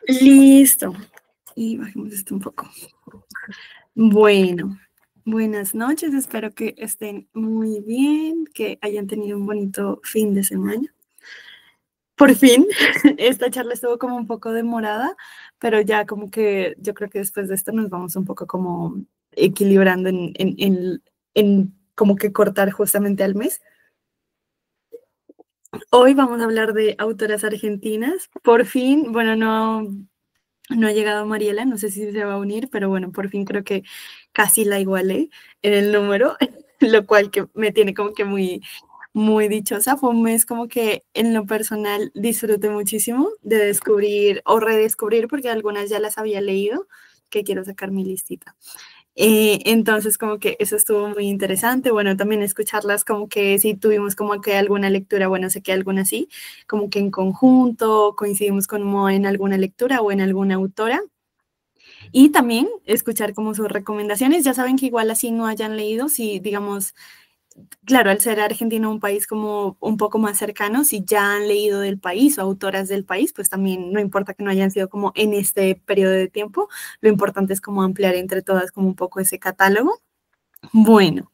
Listo. Y bajemos esto un poco. Bueno, buenas noches. Espero que estén muy bien, que hayan tenido un bonito fin de semana. Por fin, esta charla estuvo como un poco demorada, pero ya como que yo creo que después de esto nos vamos un poco como equilibrando en como que cortar justamente al mes. Hoy vamos a hablar de autoras argentinas. Por fin, bueno, no ha llegado Mariela, no sé si se va a unir, pero bueno, por fin creo que casi la igualé en el número, lo cual que me tiene como que muy dichosa. Fue un mes como que en lo personal disfruté muchísimo de descubrir o redescubrir, porque algunas ya las había leído, que quiero sacar mi listita. Entonces, como que eso estuvo muy interesante. Bueno, también escucharlas, como que si tuvimos como que alguna lectura, bueno, sé que alguna sí, como que en conjunto, coincidimos como en alguna lectura o en alguna autora. Y también escuchar como sus recomendaciones. Ya saben que igual así no hayan leído, si digamos, claro, al ser Argentina un país como un poco más cercano, si ya han leído del país o autoras del país, pues también no importa que no hayan sido como en este periodo de tiempo, lo importante es como ampliar entre todas como un poco ese catálogo. Bueno,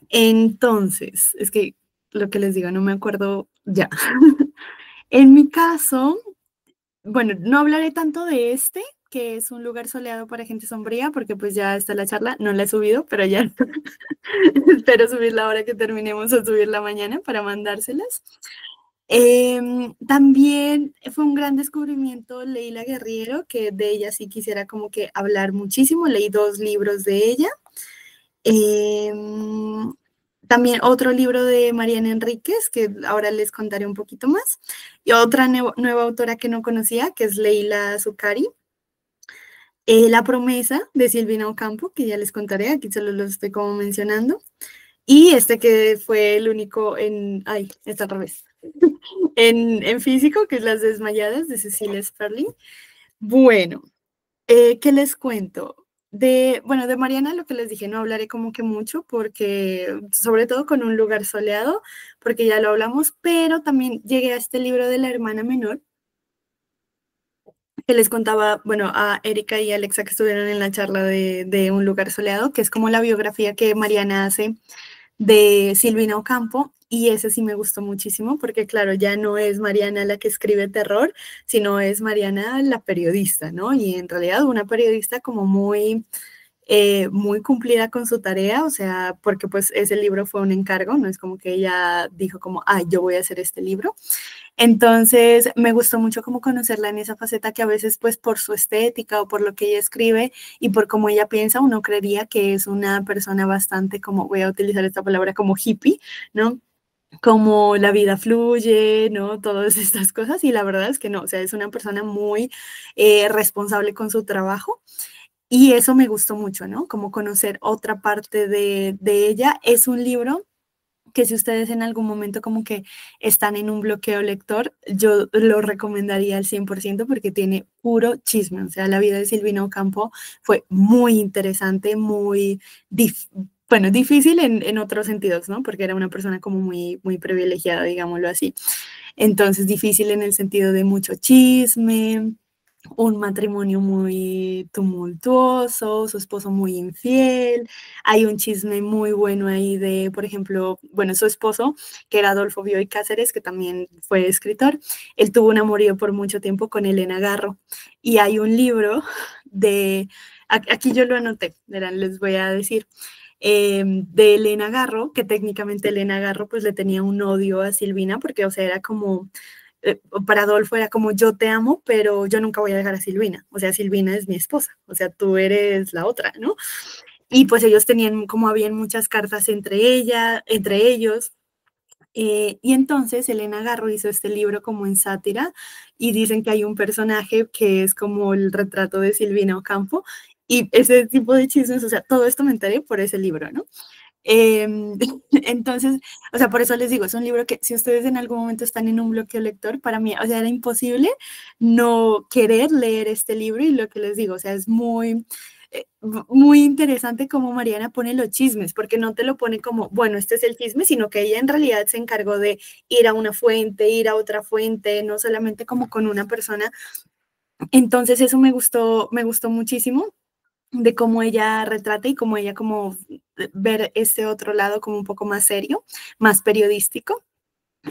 entonces, es que lo que les digo, no me acuerdo ya. En mi caso, bueno, no hablaré tanto de este, que es un lugar soleado para gente sombría, porque pues ya está la charla, no la he subido, pero ya espero subirla ahora que terminemos o subirla mañana para mandárselas. También fue un gran descubrimiento Leila Guerriero, que de ella sí quisiera como que hablar muchísimo, leí 2 libros de ella. Em, También otro libro de Mariana Enríquez, que ahora les contaré un poquito más, y otra nueva autora que no conocía, que es Leila Zucari. La promesa de Silvina Ocampo, que ya les contaré, aquí solo lo estoy como mencionando. Y este que fue el único está al revés, en físico, que es Las Desmayadas de Cecilia Sperling. Bueno, ¿qué les cuento? Bueno, de Mariana lo que les dije, no hablaré como que mucho porque, sobre todo con Un lugar soleado, porque ya lo hablamos, pero también llegué a este libro de la hermana menor, que les contaba, bueno, a Erika y Alexa que estuvieron en la charla de Un lugar soleado, que es como la biografía que Mariana hace de Silvina Ocampo, y ese sí me gustó muchísimo porque, claro, ya no es Mariana la que escribe terror, sino es Mariana la periodista, ¿no? Y en realidad una periodista como muy cumplida con su tarea, o sea, porque pues ese libro fue un encargo, no es como que ella dijo como, ay, yo voy a hacer este libro. Entonces, me gustó mucho como conocerla en esa faceta que a veces, pues, por su estética o por lo que ella escribe y por cómo ella piensa, uno creería que es una persona bastante como, voy a utilizar esta palabra, como hippie, ¿no? Como la vida fluye, ¿no? Todas estas cosas. Y la verdad es que no, o sea, es una persona muy responsable con su trabajo. Y eso me gustó mucho, ¿no? Como conocer otra parte de ella. Es un libro que si ustedes en algún momento como que están en un bloqueo lector, yo lo recomendaría al 100% porque tiene puro chisme. O sea, la vida de Silvina Ocampo fue muy interesante, bueno, difícil en otros sentidos, ¿no? Porque era una persona como muy privilegiada, digámoslo así. Entonces, difícil en el sentido de mucho chisme, un matrimonio muy tumultuoso, su esposo muy infiel, hay un chisme muy bueno ahí de, por ejemplo, bueno, su esposo, que era Adolfo Bioy Cáceres, que también fue escritor, él tuvo un amorío por mucho tiempo con Elena Garro, y hay un libro aquí yo lo anoté, verán, les voy a decir, de Elena Garro, que técnicamente Elena Garro pues le tenía un odio a Silvina, porque, o sea, era como para Adolfo era como yo te amo, pero yo nunca voy a dejar a Silvina. O sea, Silvina es mi esposa, o sea, tú eres la otra, ¿no? Y pues ellos tenían, como habían muchas cartas entre ellos. Y entonces Elena Garro hizo este libro como en sátira y dicen que hay un personaje que es como el retrato de Silvina Ocampo y ese tipo de chismes, o sea, todo esto me enteré por ese libro, ¿no? Eh, entonces, o sea, por eso les digo, es un libro que si ustedes en algún momento están en un bloqueo lector, para mí, o sea, era imposible no querer leer este libro y lo que les digo, o sea, es muy interesante cómo Mariana pone los chismes, porque no te lo pone como, bueno, este es el chisme, sino que ella en realidad se encargó de ir a una fuente, ir a otra fuente, no solamente como con una persona Entonces eso me gustó muchísimo de cómo ella retrata y cómo ella como ver este otro lado como un poco más serio, más periodístico.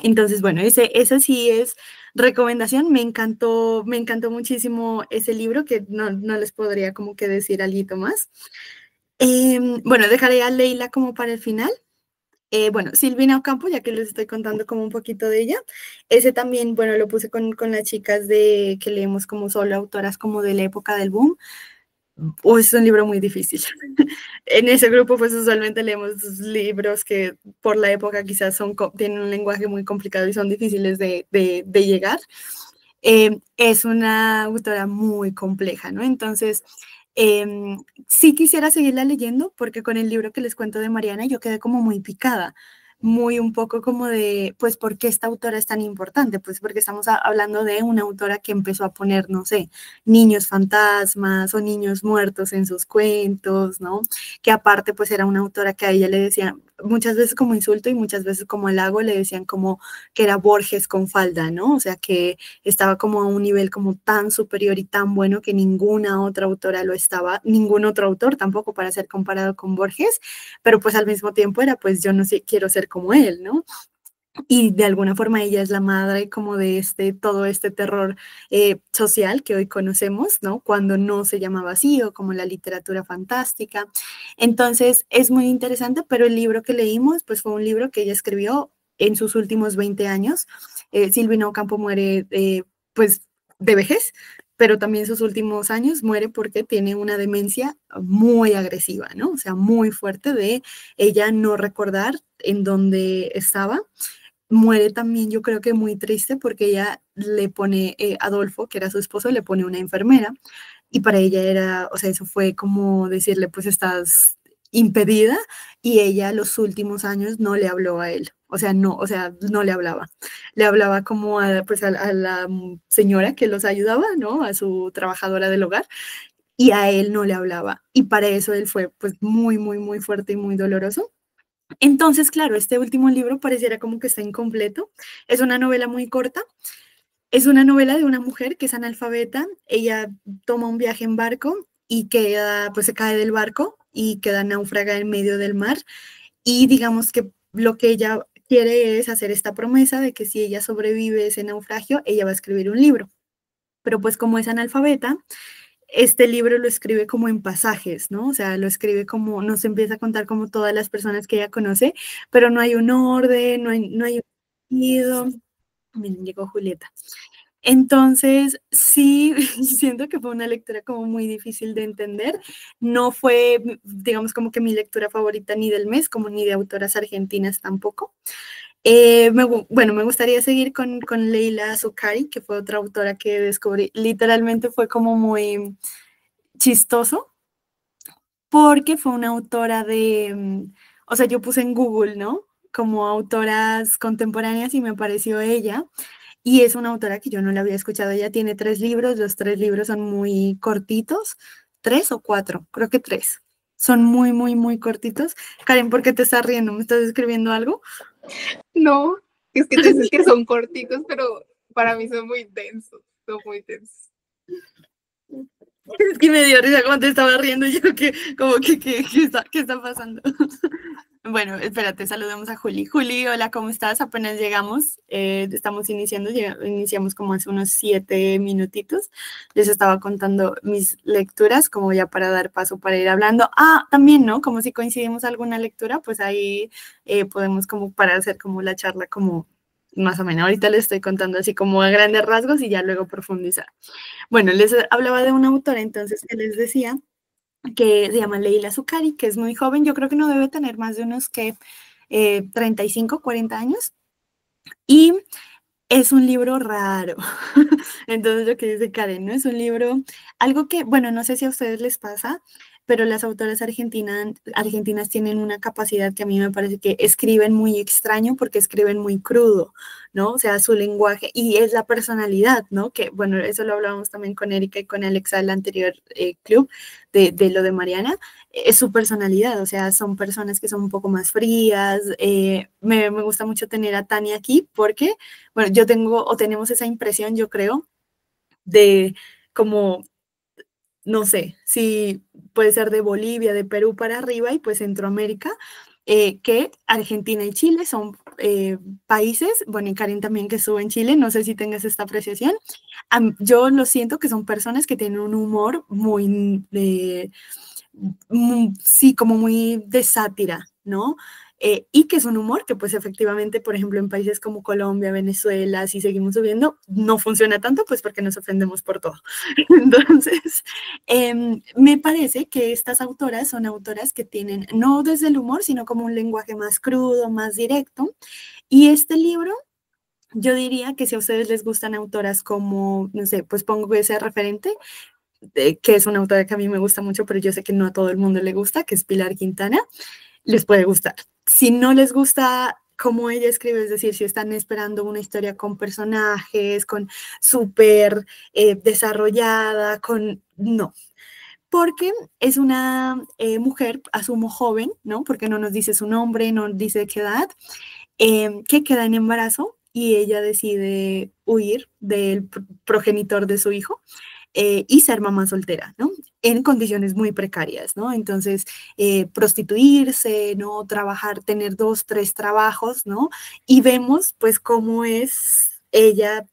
Entonces, bueno, ese sí es recomendación. Me encantó muchísimo ese libro, que no les podría como que decir algo más. Bueno, dejaré a Leila como para el final. Bueno, Silvina Ocampo, ya que les estoy contando como un poquito de ella, ese también, bueno, lo puse con las chicas de que leemos como solo autoras como de la época del boom. Es un libro muy difícil. En ese grupo, pues usualmente leemos libros que por la época quizás tienen un lenguaje muy complicado y son difíciles de llegar. Es una autora muy compleja, ¿no? Entonces, sí quisiera seguirla leyendo porque con el libro que les cuento de Mariana yo quedé como muy picada, muy un poco como de, pues, ¿por qué esta autora es tan importante? Pues porque estamos hablando de una autora que empezó a poner, no sé, niños fantasmas o niños muertos en sus cuentos, ¿no? Que aparte, pues era una autora que a ella le decían muchas veces como insulto y muchas veces como halago, le decían como que era Borges con falda, ¿no? O sea, que estaba como a un nivel como tan superior y tan bueno que ninguna otra autora lo estaba, ningún otro autor tampoco para ser comparado con Borges, pero pues al mismo tiempo era pues yo no sé, quiero ser como él, ¿no? Y de alguna forma ella es la madre como de todo este terror social que hoy conocemos, ¿no? Cuando no se llamaba así o como la literatura fantástica. Entonces es muy interesante, pero el libro que leímos pues fue un libro que ella escribió en sus últimos 20 años. Silvina Ocampo muere pues de vejez, pero también sus últimos años muere porque tiene una demencia muy agresiva, ¿no? O sea, muy fuerte de ella no recordar en dónde estaba. Muere también, yo creo que muy triste porque ella le pone, Adolfo, que era su esposo, le pone una enfermera y para ella era, o sea, eso fue como decirle, pues estás impedida y ella los últimos años no le habló a él, o sea, no le hablaba como a, pues a la señora que los ayudaba, ¿no? A su trabajadora del hogar y a él no le hablaba y para eso él fue pues muy fuerte y muy doloroso. Entonces, claro, este último libro pareciera como que está incompleto. Es una novela muy corta. Es una novela de una mujer que es analfabeta. Ella toma un viaje en barco y queda, pues se cae del barco y queda náufraga en medio del mar. Y digamos que lo que ella quiere es hacer esta promesa de que si ella sobrevive ese naufragio, ella va a escribir un libro. Pero pues como es analfabeta, este libro lo escribe como en pasajes, ¿no? O sea, lo escribe como, nos empieza a contar como todas las personas que ella conoce, pero no hay un orden, no hay un sentido. Miren, llegó Julieta. Entonces, sí, siento que fue una lectura como muy difícil de entender. No fue, digamos, como que mi lectura favorita ni del mes, como ni de autoras argentinas tampoco. Bueno, me gustaría seguir con Leila Sukari, que fue otra autora que descubrí. Literalmente fue como muy chistoso porque fue una autora o sea, yo puse en Google, ¿no? Como autoras contemporáneas y me apareció ella. Y es una autora que yo no la había escuchado. Ella tiene 3 libros, los 3 libros son muy cortitos, 3 o 4, creo que 3. Son muy cortitos. Karen, ¿por qué te estás riendo? ¿Me estás escribiendo algo? No, es que tú dices que son corticos, pero para mí son muy densos, son muy densos. Es que me dio risa cuando te estaba riendo, yo que, como que, ¿qué está pasando? Bueno, espérate, saludemos a Juli. Juli, hola, ¿cómo estás? Apenas llegamos, estamos iniciando, iniciamos como hace unos 7 minutitos. Les estaba contando mis lecturas, como ya para dar paso para ir hablando. Ah, también, ¿no? Como si coincidimos alguna lectura, pues ahí podemos como para hacer como la charla como más o menos. Ahorita les estoy contando así como a grandes rasgos y ya luego profundizar. Bueno, les hablaba de una autora entonces que les decía que se llama Leila Sukari, que es muy joven, yo creo que no debe tener más de unos que 35, 40 años, y es un libro raro. Entonces, lo que dice Karen, ¿no? Es un libro, algo que, bueno, no sé si a ustedes les pasa, pero las autoras argentinas tienen una capacidad que a mí me parece que escriben muy extraño porque escriben muy crudo, ¿no? O sea, su lenguaje y es la personalidad, ¿no? Que, bueno, eso lo hablábamos también con Erika y con Alexa del anterior club de lo de Mariana, es su personalidad, o sea, son personas que son un poco más frías. Me gusta mucho tener a Tania aquí porque, bueno, yo tengo o tenemos esa impresión, yo creo, de como, no sé, si puede ser de Bolivia, de Perú para arriba y pues Centroamérica, que Argentina y Chile son países, bueno, y Karen también que estuvo en Chile, no sé si tengas esta apreciación, yo lo siento que son personas que tienen un humor muy sí, como muy de sátira, ¿no? Y que es un humor que pues efectivamente, por ejemplo, en países como Colombia, Venezuela, si seguimos subiendo, no funciona tanto, pues porque nos ofendemos por todo. Entonces, me parece que estas autoras son autoras que tienen, no desde el humor, sino como un lenguaje más crudo, más directo. Y este libro, yo diría que si a ustedes les gustan autoras como, no sé, pues pongo ese referente, que es una autora que a mí me gusta mucho, pero yo sé que no a todo el mundo le gusta, que es Pilar Quintana, les puede gustar. Si no les gusta cómo ella escribe, es decir, si están esperando una historia con personajes, con súper desarrollada, con... No, porque es una mujer, asumo joven, ¿no? Porque no nos dice su nombre, no dice qué edad, que queda en embarazo y ella decide huir del progenitor de su hijo y ser mamá soltera, ¿no? En condiciones muy precarias, ¿no? Entonces, prostituirse, ¿no? Trabajar, tener dos, tres trabajos, ¿no? Y vemos, pues, cómo es ella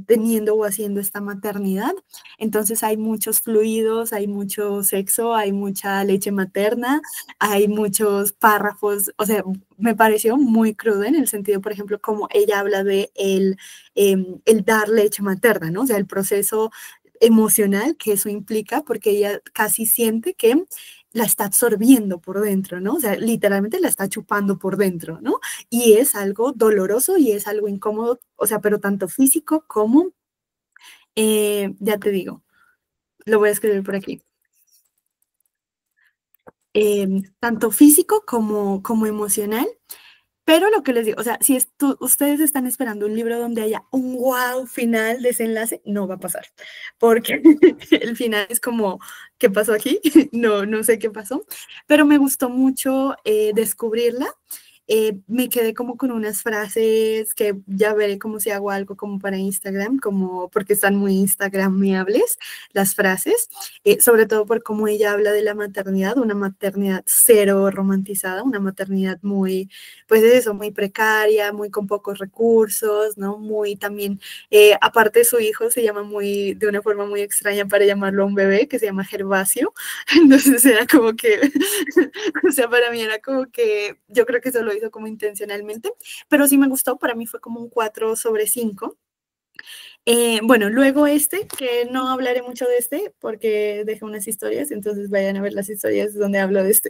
teniendo o haciendo esta maternidad. Entonces hay muchos fluidos, hay mucho sexo, hay mucha leche materna, hay muchos párrafos, o sea, me pareció muy crudo en el sentido, por ejemplo, como ella habla de el dar leche materna, ¿no? O sea, el proceso emocional que eso implica, porque ella casi siente que la está absorbiendo por dentro, ¿no? O sea, literalmente la está chupando por dentro, ¿no? Y es algo doloroso y es algo incómodo, o sea, pero tanto físico como, ya te digo, lo voy a escribir por aquí, tanto físico como emocional. Pero lo que les digo, o sea, si ustedes están esperando un libro donde haya un wow final, desenlace, no va a pasar, porque el final es como, ¿qué pasó aquí? No, no sé qué pasó, pero me gustó mucho descubrirla. Me quedé como con unas frases que ya veré como si hago algo como para Instagram, como porque están muy instagramiables las frases, sobre todo por cómo ella habla de la maternidad, una maternidad cero romantizada, una maternidad muy pues eso, muy precaria, muy con pocos recursos, ¿no? Muy también, aparte su hijo se llama muy, de una forma muy extraña para llamarlo a un bebé, que se llama Gervasio, entonces era como que, o sea, para mí era como que, yo creo que eso lo hizo como intencionalmente, pero sí me gustó, para mí fue como un 4/5. Bueno, luego que no hablaré mucho de porque dejé unas historias, entonces vayan a ver las historias donde hablo de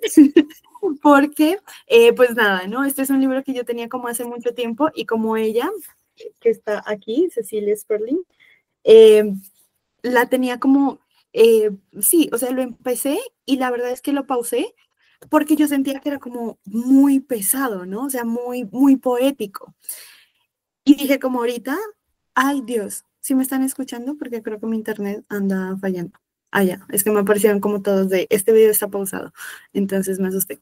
porque, pues nada, ¿no? Este es un libro que yo tenía como hace mucho tiempo y como ella, que está aquí, Cecilia Sperling, eh, la tenía como, sí, o sea, lo empecé y la verdad es que lo pausé porque yo sentía que era como muy pesado, ¿no? O sea, muy, muy poético. Y dije como ahorita, ay Dios, ¿sí me están escuchando? Porque creo que mi internet anda fallando. Ah, ya, es que me aparecieron como todos de, este video está pausado, entonces me asusté.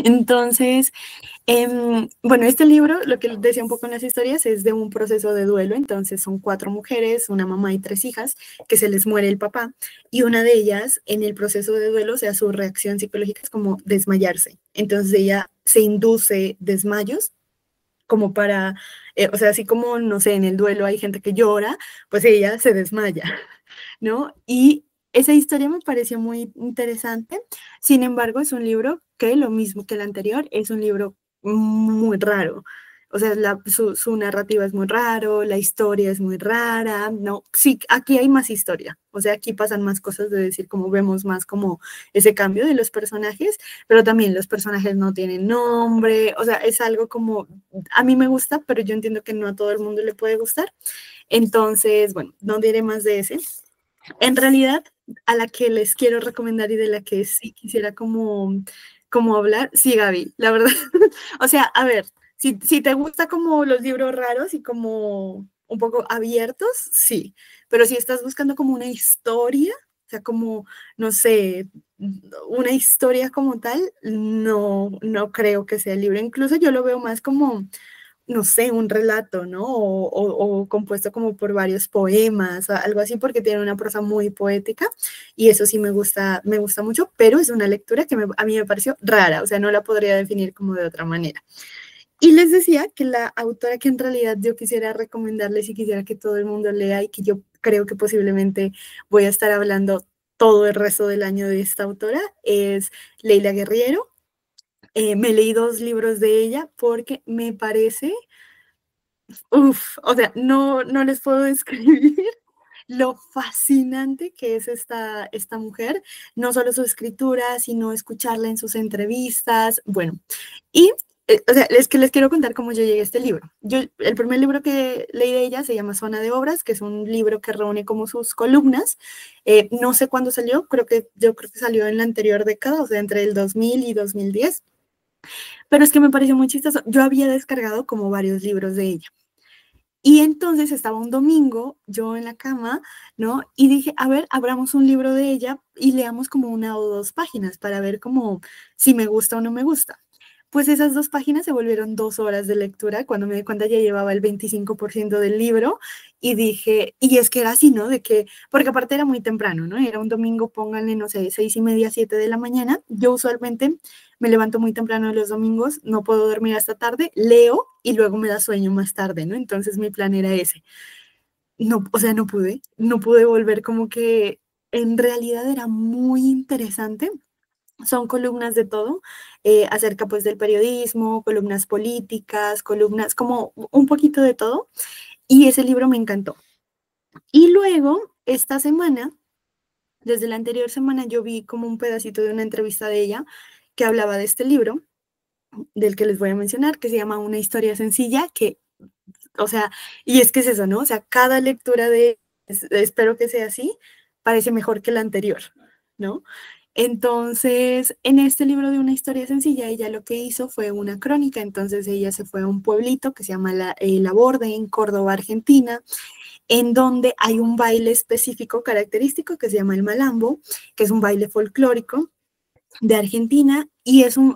Entonces, bueno, este libro, lo que decía un poco en las historias, es de un proceso de duelo. Entonces, son 4 mujeres, una mamá y 3 hijas, que se les muere el papá. Y una de ellas, en el proceso de duelo, o sea, su reacción psicológica es como desmayarse. Entonces, ella se induce desmayos como para, o sea, así como, no sé, en el duelo hay gente que llora, pues ella se desmaya. ¿No? Y esa historia me pareció muy interesante. Sin embargo, es un libro que, lo mismo que el anterior, es un libro muy raro. O sea, su narrativa es muy raro, la historia es muy rara, ¿no? Sí, aquí hay más historia, o sea, aquí pasan más cosas de decir, como vemos más como ese cambio de los personajes, pero también los personajes no tienen nombre, o sea, es algo como, a mí me gusta, pero yo entiendo que no a todo el mundo le puede gustar. Entonces, bueno, no diré más de ese. En realidad, a la que les quiero recomendar y de la que sí quisiera como hablar, sí, Gaby, la verdad. O sea, a ver, si te gusta como los libros raros y como un poco abiertos, sí. Pero si estás buscando como una historia, o sea, como, no sé, una historia como tal, no, no creo que sea el libro. Incluso yo lo veo más como no sé, un relato, ¿no? O compuesto como por varios poemas, o algo así, porque tiene una prosa muy poética y eso sí me gusta mucho, pero es una lectura que a mí me pareció rara, o sea, no la podría definir como de otra manera. Y les decía que la autora que en realidad yo quisiera recomendarles y quisiera que todo el mundo lea y que yo creo que posiblemente voy a estar hablando todo el resto del año de esta autora es Leila Guerriero. Me leí 2 libros de ella porque me parece, o sea, no les puedo describir lo fascinante que es esta mujer, no solo su escritura, sino escucharla en sus entrevistas, bueno, y o sea, les quiero contar cómo yo llegué a este libro. El primer libro que leí de ella se llama Zona de Obras, que es un libro que reúne como sus columnas. No sé cuándo salió, yo creo que salió en la anterior década, o sea, entre el 2000 y 2010. Pero es que me pareció muy chistoso. Yo había descargado como varios libros de ella. Y entonces estaba un domingo, yo en la cama, ¿no? Y dije, a ver, abramos un libro de ella y leamos como 1 o 2 páginas para ver como si me gusta o no me gusta. Pues esas 2 páginas se volvieron 2 horas de lectura cuando me di cuenta ya llevaba el 25% del libro y dije, y es que era así, ¿no? De que, porque aparte era muy temprano, ¿no? Era un domingo, pónganle, no sé, 6:30, 7 de la mañana. Yo usualmente me levanto muy temprano los domingos, no puedo dormir hasta tarde, leo y luego me da sueño más tarde, ¿no? Entonces mi plan era ese. No, o sea, no pude volver como que en realidad era muy interesante. Son columnas de todo, acerca pues del periodismo, columnas políticas, columnas, como un poquito de todo. Y ese libro me encantó. Y luego, esta semana, desde la anterior semana, yo vi como un pedacito de una entrevista de ella que hablaba de este libro, del que les voy a mencionar, que se llama Una historia sencilla, que, o sea, y es que es eso, ¿no? O sea, cada lectura espero que sea así, parece mejor que la anterior, ¿no? Entonces, en este libro de Una historia sencilla, ella lo que hizo fue una crónica, entonces ella se fue a un pueblito que se llama La Borde, en Córdoba, Argentina, en donde hay un baile específico característico que se llama el malambo, que es un baile folclórico de Argentina y es un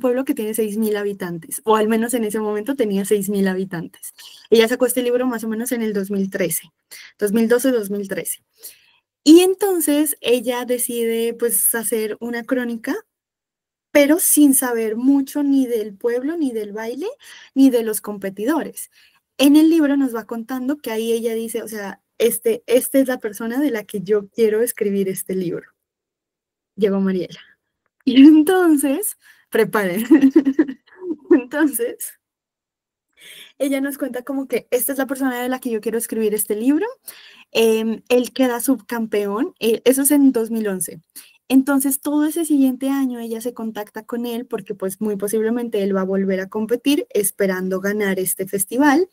pueblo que tiene 6.000 habitantes, o al menos en ese momento tenía 6.000 habitantes. Ella sacó este libro más o menos en el 2013, 2012-2013. Y entonces ella decide pues hacer una crónica, pero sin saber mucho ni del pueblo, ni del baile, ni de los competidores. En el libro nos va contando que ahí ella dice, o sea, esta es la persona de la que yo quiero escribir este libro. Llegó Mariela. Y entonces, preparen. Entonces, ella nos cuenta como que esta es la persona de la que yo quiero escribir este libro. Él queda subcampeón, eso es en 2011. Entonces, todo ese siguiente año ella se contacta con él porque pues muy posiblemente él va a volver a competir esperando ganar este festival.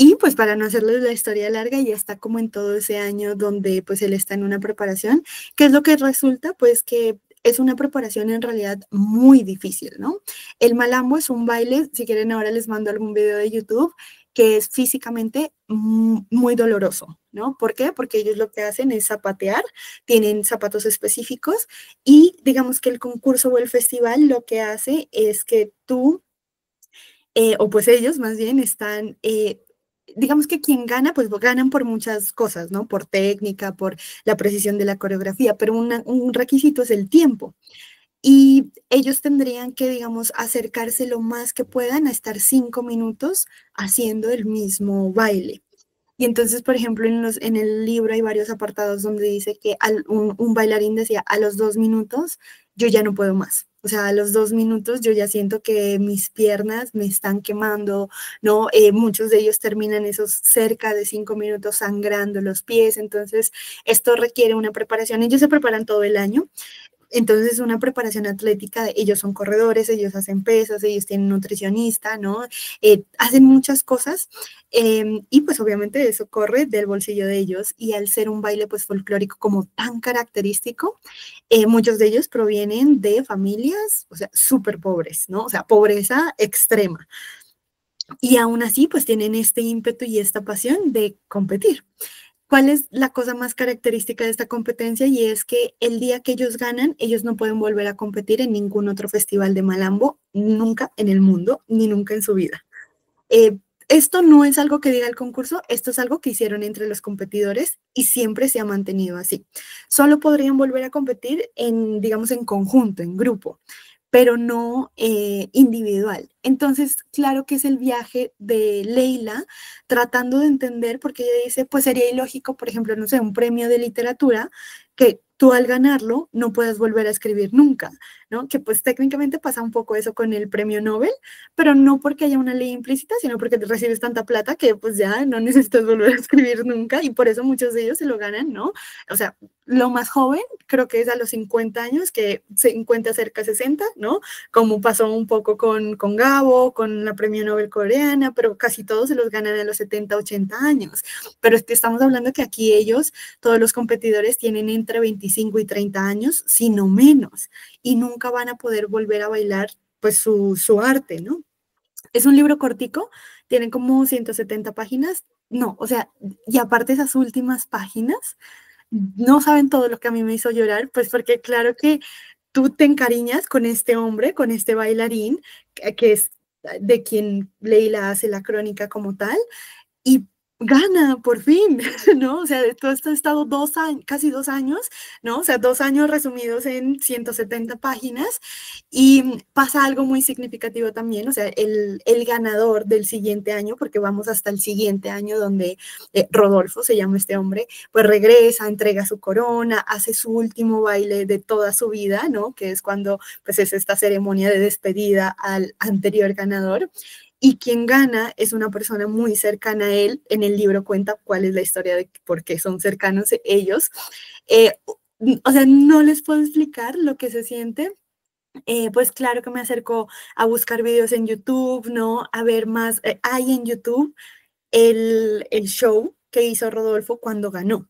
Y pues para no hacerles la historia larga, ya está como en todo ese año donde pues él está en una preparación, que es lo que resulta pues que es una preparación en realidad muy difícil, ¿no? El malambo es un baile, si quieren ahora les mando algún video de YouTube, que es físicamente muy doloroso, ¿no? ¿Por qué? Porque ellos lo que hacen es zapatear, tienen zapatos específicos y digamos que el concurso o el festival lo que hace es que tú o pues ellos más bien están, digamos que quien gana, pues ganan por muchas cosas, ¿no? Por técnica, por la precisión de la coreografía, pero un requisito es el tiempo. Y ellos tendrían que, digamos, acercarse lo más que puedan a estar 5 minutos haciendo el mismo baile. Y entonces, por ejemplo, en el libro hay varios apartados donde dice que un bailarín decía, a los 2 minutos yo ya no puedo más. O sea, a los 2 minutos yo ya siento que mis piernas me están quemando, ¿no? Muchos de ellos terminan esos cerca de 5 minutos sangrando los pies. Entonces, esto requiere una preparación. Ellos se preparan todo el año. Entonces, una preparación atlética, ellos son corredores, ellos hacen pesas, ellos tienen nutricionista, ¿no? Hacen muchas cosas y pues obviamente eso corre del bolsillo de ellos y al ser un baile pues folclórico como tan característico, muchos de ellos provienen de familias, o sea, súper pobres, ¿no? O sea, pobreza extrema. Y aún así pues tienen este ímpetu y esta pasión de competir. ¿Cuál es la cosa más característica de esta competencia? Y es que el día que ellos ganan, ellos no pueden volver a competir en ningún otro festival de Malambo, nunca en el mundo, ni nunca en su vida. Eh, Esto no es algo que diga el concurso, esto es algo que hicieron entre los competidores y siempre se ha mantenido así. Solo podrían volver a competir en, digamos, en conjunto, en grupo, pero no individual. Entonces, claro que es el viaje de Leila tratando de entender, porque ella dice, pues sería ilógico, por ejemplo, no sé, un premio de literatura, que tú al ganarlo no puedas volver a escribir nunca, ¿no? Que pues técnicamente pasa un poco eso con el premio Nobel, pero no porque haya una ley implícita, sino porque recibes tanta plata que pues ya no necesitas volver a escribir nunca y por eso muchos de ellos se lo ganan, ¿no? O sea, lo más joven creo que es a los 50 años, que 50 cerca 60, ¿no? Como pasó un poco con Gabo, con la premio Nobel coreana, pero casi todos se los ganan a los 70, 80 años. Pero es que estamos hablando que aquí ellos, todos los competidores tienen entre 25 y 30 años, si no menos, y nunca van a poder volver a bailar pues su arte, ¿no? Es un libro cortico, tiene como 170 páginas, no, o sea, y aparte esas últimas páginas, no saben todo lo que a mí me hizo llorar, pues porque claro que tú te encariñas con este hombre, con este bailarín, que es de quien Leila hace la crónica como tal, y gana por fin, ¿no? O sea, todo esto ha estado casi 2 años, ¿no? O sea, 2 años resumidos en 170 páginas y pasa algo muy significativo también, o sea, el ganador del siguiente año, porque vamos hasta el siguiente año donde Rodolfo, se llama este hombre, pues regresa, entrega su corona, hace su último baile de toda su vida, ¿no? Que es cuando pues es esta ceremonia de despedida al anterior ganador y quien gana es una persona muy cercana a él. En el libro cuenta cuál es la historia de por qué son cercanos ellos. Eh, o sea, no les puedo explicar lo que se siente. Pues claro que me acerco a buscar videos en YouTube, ¿no? A ver más. Hay en YouTube el show que hizo Rodolfo cuando ganó.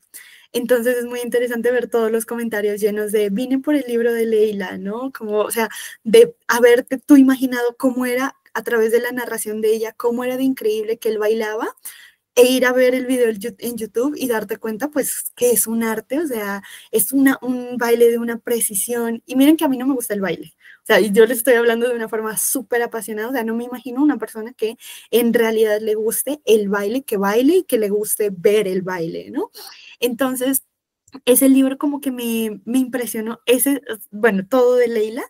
Entonces es muy interesante ver todos los comentarios llenos de vine por el libro de Leila, ¿no? Como, o sea, de haberte tú imaginado cómo era a través de la narración de ella, cómo era de increíble que él bailaba e ir a ver el video en YouTube y darte cuenta, pues, que es un arte, o sea, es un baile de una precisión. Y miren que a mí no me gusta el baile. O sea, y yo les estoy hablando de una forma súper apasionada, o sea, no me imagino una persona que en realidad le guste el baile, que baile y que le guste ver el baile, ¿no? Entonces, ese libro como que me impresionó, bueno, todo de Leila.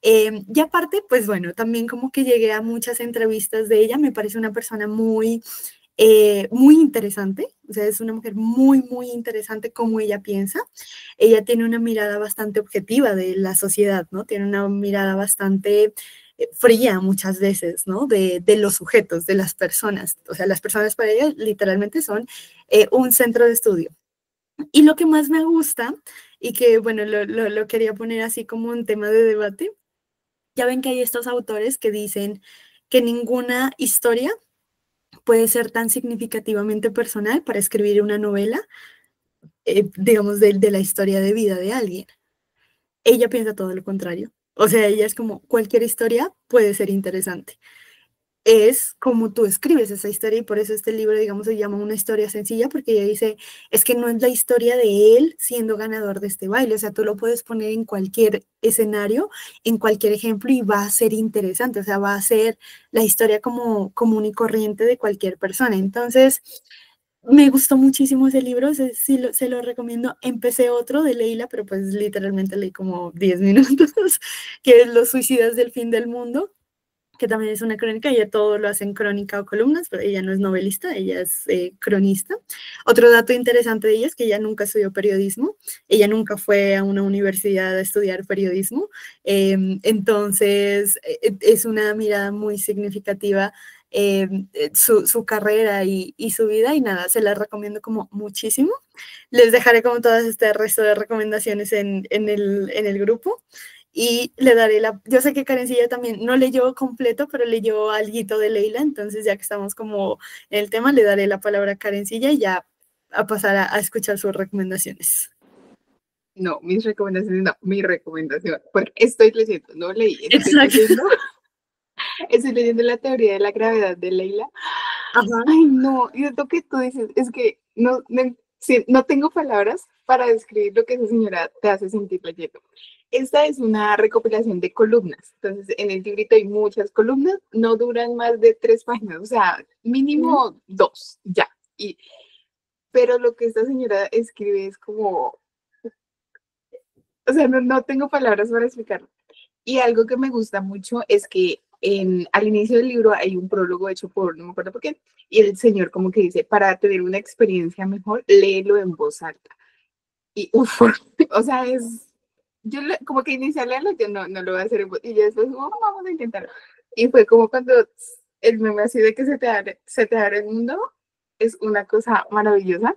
Y aparte, pues bueno, también como que llegué a muchas entrevistas de ella, me parece una persona muy interesante, o sea, es una mujer muy interesante como ella piensa. Ella tiene una mirada bastante objetiva de la sociedad, ¿no? Tiene una mirada bastante fría muchas veces, ¿no? De los sujetos, de las personas. O sea, las personas para ella literalmente son un centro de estudio. Y lo que más me gusta, y que, bueno, lo quería poner así como un tema de debate, ya ven que hay estos autores que dicen que ninguna historia puede ser tan significativamente personal para escribir una novela, digamos, de la historia de vida de alguien. Ella piensa todo lo contrario. O sea, ella es como cualquier historia puede ser interesante. Es como tú escribes esa historia y por eso este libro, digamos, se llama Una historia sencilla, porque ella dice, es que no es la historia de él siendo ganador de este baile, o sea, tú lo puedes poner en cualquier escenario, en cualquier ejemplo y va a ser interesante, o sea, va a ser la historia como común y corriente de cualquier persona. Entonces, me gustó muchísimo ese libro, se lo recomiendo. Empecé otro de Leila, pero pues literalmente leí como 10 minutos, que es Los suicidas del fin del mundo, que también es una crónica. Ella todo lo hace en crónica o columnas, pero ella no es novelista, ella es cronista. Otro dato interesante de ella es que ella nunca estudió periodismo, ella nunca fue a una universidad a estudiar periodismo, entonces es una mirada muy significativa su carrera y su vida y nada, se la recomiendo como muchísimo. Les dejaré como todas este resto de recomendaciones en el grupo y le daré yo sé que Karencilla también no leyó completo, pero leyó alguito de Leila, entonces ya que estamos como en el tema, le daré la palabra a Karencilla y ya a pasar a escuchar sus recomendaciones. No, mis recomendaciones, no, mi recomendación, porque estoy leyendo, no leí, Exacto. estoy leyendo la teoría de la gravedad de Leila. Ajá. Ay, no, y lo que tú dices es que no, sí, no tengo palabras para describir lo que esa señora te hace sentir leyendo. Esta es una recopilación de columnas. Entonces, en el librito hay muchas columnas, no duran más de 3 páginas, o sea, mínimo 2, ya. Pero lo que esta señora escribe es como, o sea, no tengo palabras para explicarlo. Y algo que me gusta mucho es que al inicio del libro hay un prólogo hecho por, no me acuerdo por qué, y el señor como que dice, para tener una experiencia mejor, léelo en voz alta. Y uff, o sea, como que inicial leerlo, yo no lo voy a hacer en voz, y yo después, oh, vamos a intentarlo. Y fue como cuando el meme así de que se te abre el mundo, es una cosa maravillosa.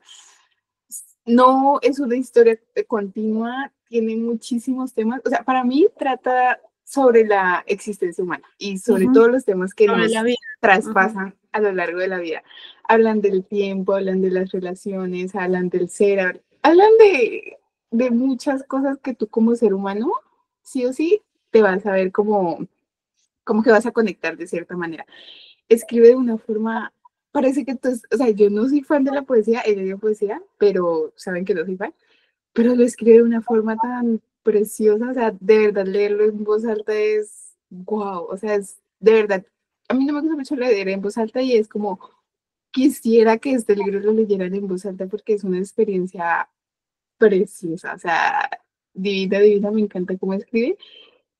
No es una historia continua, tiene muchísimos temas, o sea, para mí trata sobre la existencia humana y sobre todos los temas que Sobre nos la vida. traspasan a lo largo de la vida. Hablan del tiempo, hablan de las relaciones, hablan del ser, hablan de muchas cosas que tú como ser humano, sí o sí, te vas a ver como que vas a conectar de cierta manera. Escribe de una forma, parece que tú, o sea, yo no soy fan de la poesía, ella dio poesía, pero saben que no soy fan, pero lo escribe de una forma tan preciosa, o sea, de verdad leerlo en voz alta es wow, o sea, es de verdad, a mí no me gusta mucho leer en voz alta y es como, quisiera que este libro lo leyeran en voz alta porque es una experiencia preciosa, o sea, divina, divina, me encanta cómo escribe.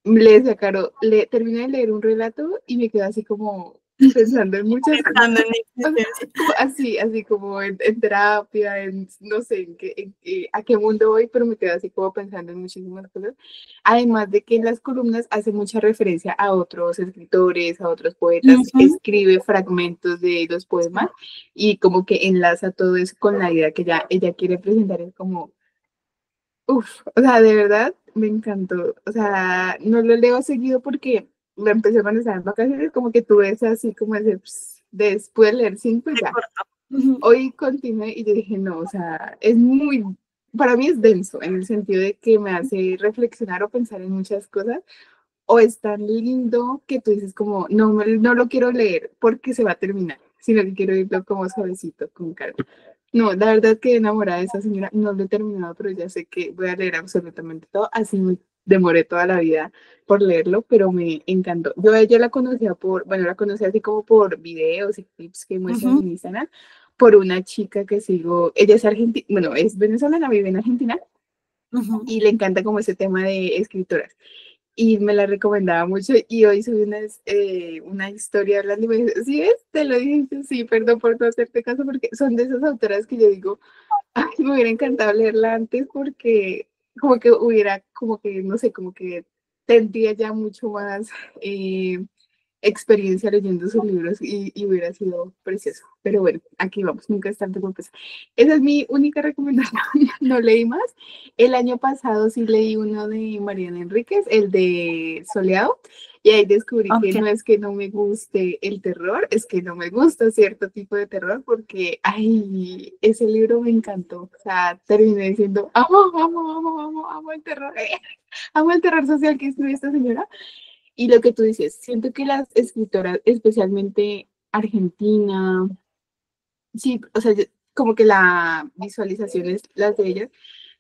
Le decía a Caro, terminé de leer un relato y me quedé así como pensando en muchas cosas, Pensando en mi o sea, existencia. como así como en terapia, no sé a qué mundo voy, pero me quedé así como pensando en muchísimas cosas. Además de que en las columnas hace mucha referencia a otros escritores, a otros poetas, escribe fragmentos de los poemas y como que enlaza todo eso con la idea que ella quiere presentar, es como uf, o sea, de verdad me encantó. O sea, no lo leo seguido porque lo empecé cuando estaba en vacaciones, como que tuve ese así como ese, después de leer 5 y De ya. corto. Ujú. Hoy continué y yo dije, no, o sea, es muy, para mí es denso en el sentido de que me hace reflexionar o pensar en muchas cosas, o es tan lindo que tú dices como, no, no lo quiero leer porque se va a terminar, sino que quiero irlo como suavecito, con calma. No, la verdad que enamorada de esa señora, no lo he terminado, pero ya sé que voy a leer absolutamente todo, así me demoré toda la vida por leerlo, pero me encantó. Yo a ella la conocía bueno, la conocí así como por videos y clips que muestran en Instagram, por una chica que sigo, ella es argentina, bueno, es venezolana, vive en Argentina, y le encanta como ese tema de escritoras y me la recomendaba mucho y hoy subí una historia hablando y me dice, ¿sí ves? Te lo dije, sí, perdón por no hacerte caso porque son de esas autoras que yo digo, ay, me hubiera encantado leerla antes porque como que hubiera, como que, no sé, como que tendría ya mucho más experiencia leyendo sus libros y hubiera sido precioso. Pero bueno, aquí vamos, nunca es tanto como empezar. Esa es mi única recomendación, no leí más. El año pasado sí leí uno de Mariana Enríquez, el de Soleado, y ahí descubrí que Ok. no es que no me guste el terror, es que no me gusta cierto tipo de terror porque, ay, ese libro me encantó. O sea, terminé diciendo, amo el terror, amo el terror social que escribe esta señora. Y lo que tú dices, siento que las escritoras, especialmente Argentina, sí, o sea, como que la visualización es las de ellas,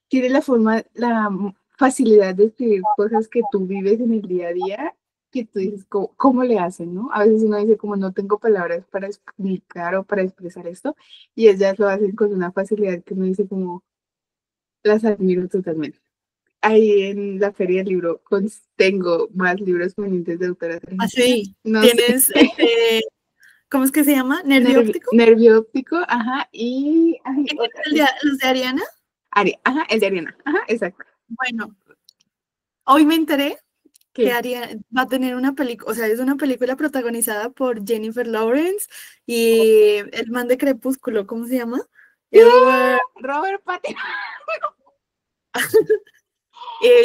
tiene la forma, la facilidad de escribir cosas que tú vives en el día a día, que tú dices, ¿cómo le hacen, no? A veces uno dice, como no tengo palabras para explicar o para expresar esto, y ellas lo hacen con una facilidad que uno dice, como, las admiro totalmente. Ahí en la feria del libro tengo más libros pendientes de autoras argentinas. Así. No sé. Tienes, ¿cómo es que se llama? ¿Nervio óptico? Nervio óptico, ajá, y ay, ¿Y otra. los de Ariana? Ajá, el de Ariana, ajá, exacto. Bueno, hoy me enteré que ¿Qué? va a tener una película, o sea, es una película protagonizada por Jennifer Lawrence y el man de Crepúsculo, ¿cómo se llama? ¿Qué? Edward. Robert Pattinson.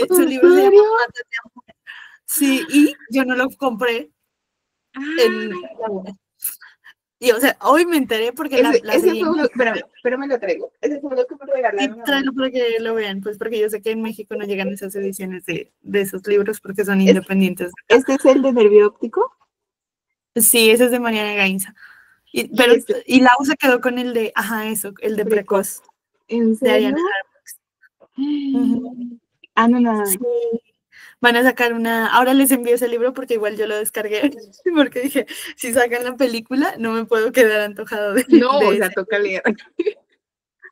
Su ¿En libro se llama serio? Mátate, Amor. Sí, y yo no lo compré en Ah, la web. Y o sea, hoy me enteré porque la ese seguí fue en uno, Instagram. espérame, pero me lo traigo. Ese fue uno que me Sí, regalaron a mí. tráelo para que lo vean, pues porque yo sé que en México no llegan esas ediciones de esos libros porque son Es- independientes. Este es el de Nervio óptico Sí, ese es de Mariana Gainza. y este Y Lau se quedó con el de, ajá, eso, el de precoz. Precoz. ¿En de Ariana serio? Harbox. Ujú. Ah, no, no. Sí. Van a sacar una, ahora les envío ese libro porque igual yo lo descargué, porque dije, si sacan la película, no me puedo quedar antojado No, o de sea, ese. toca leer.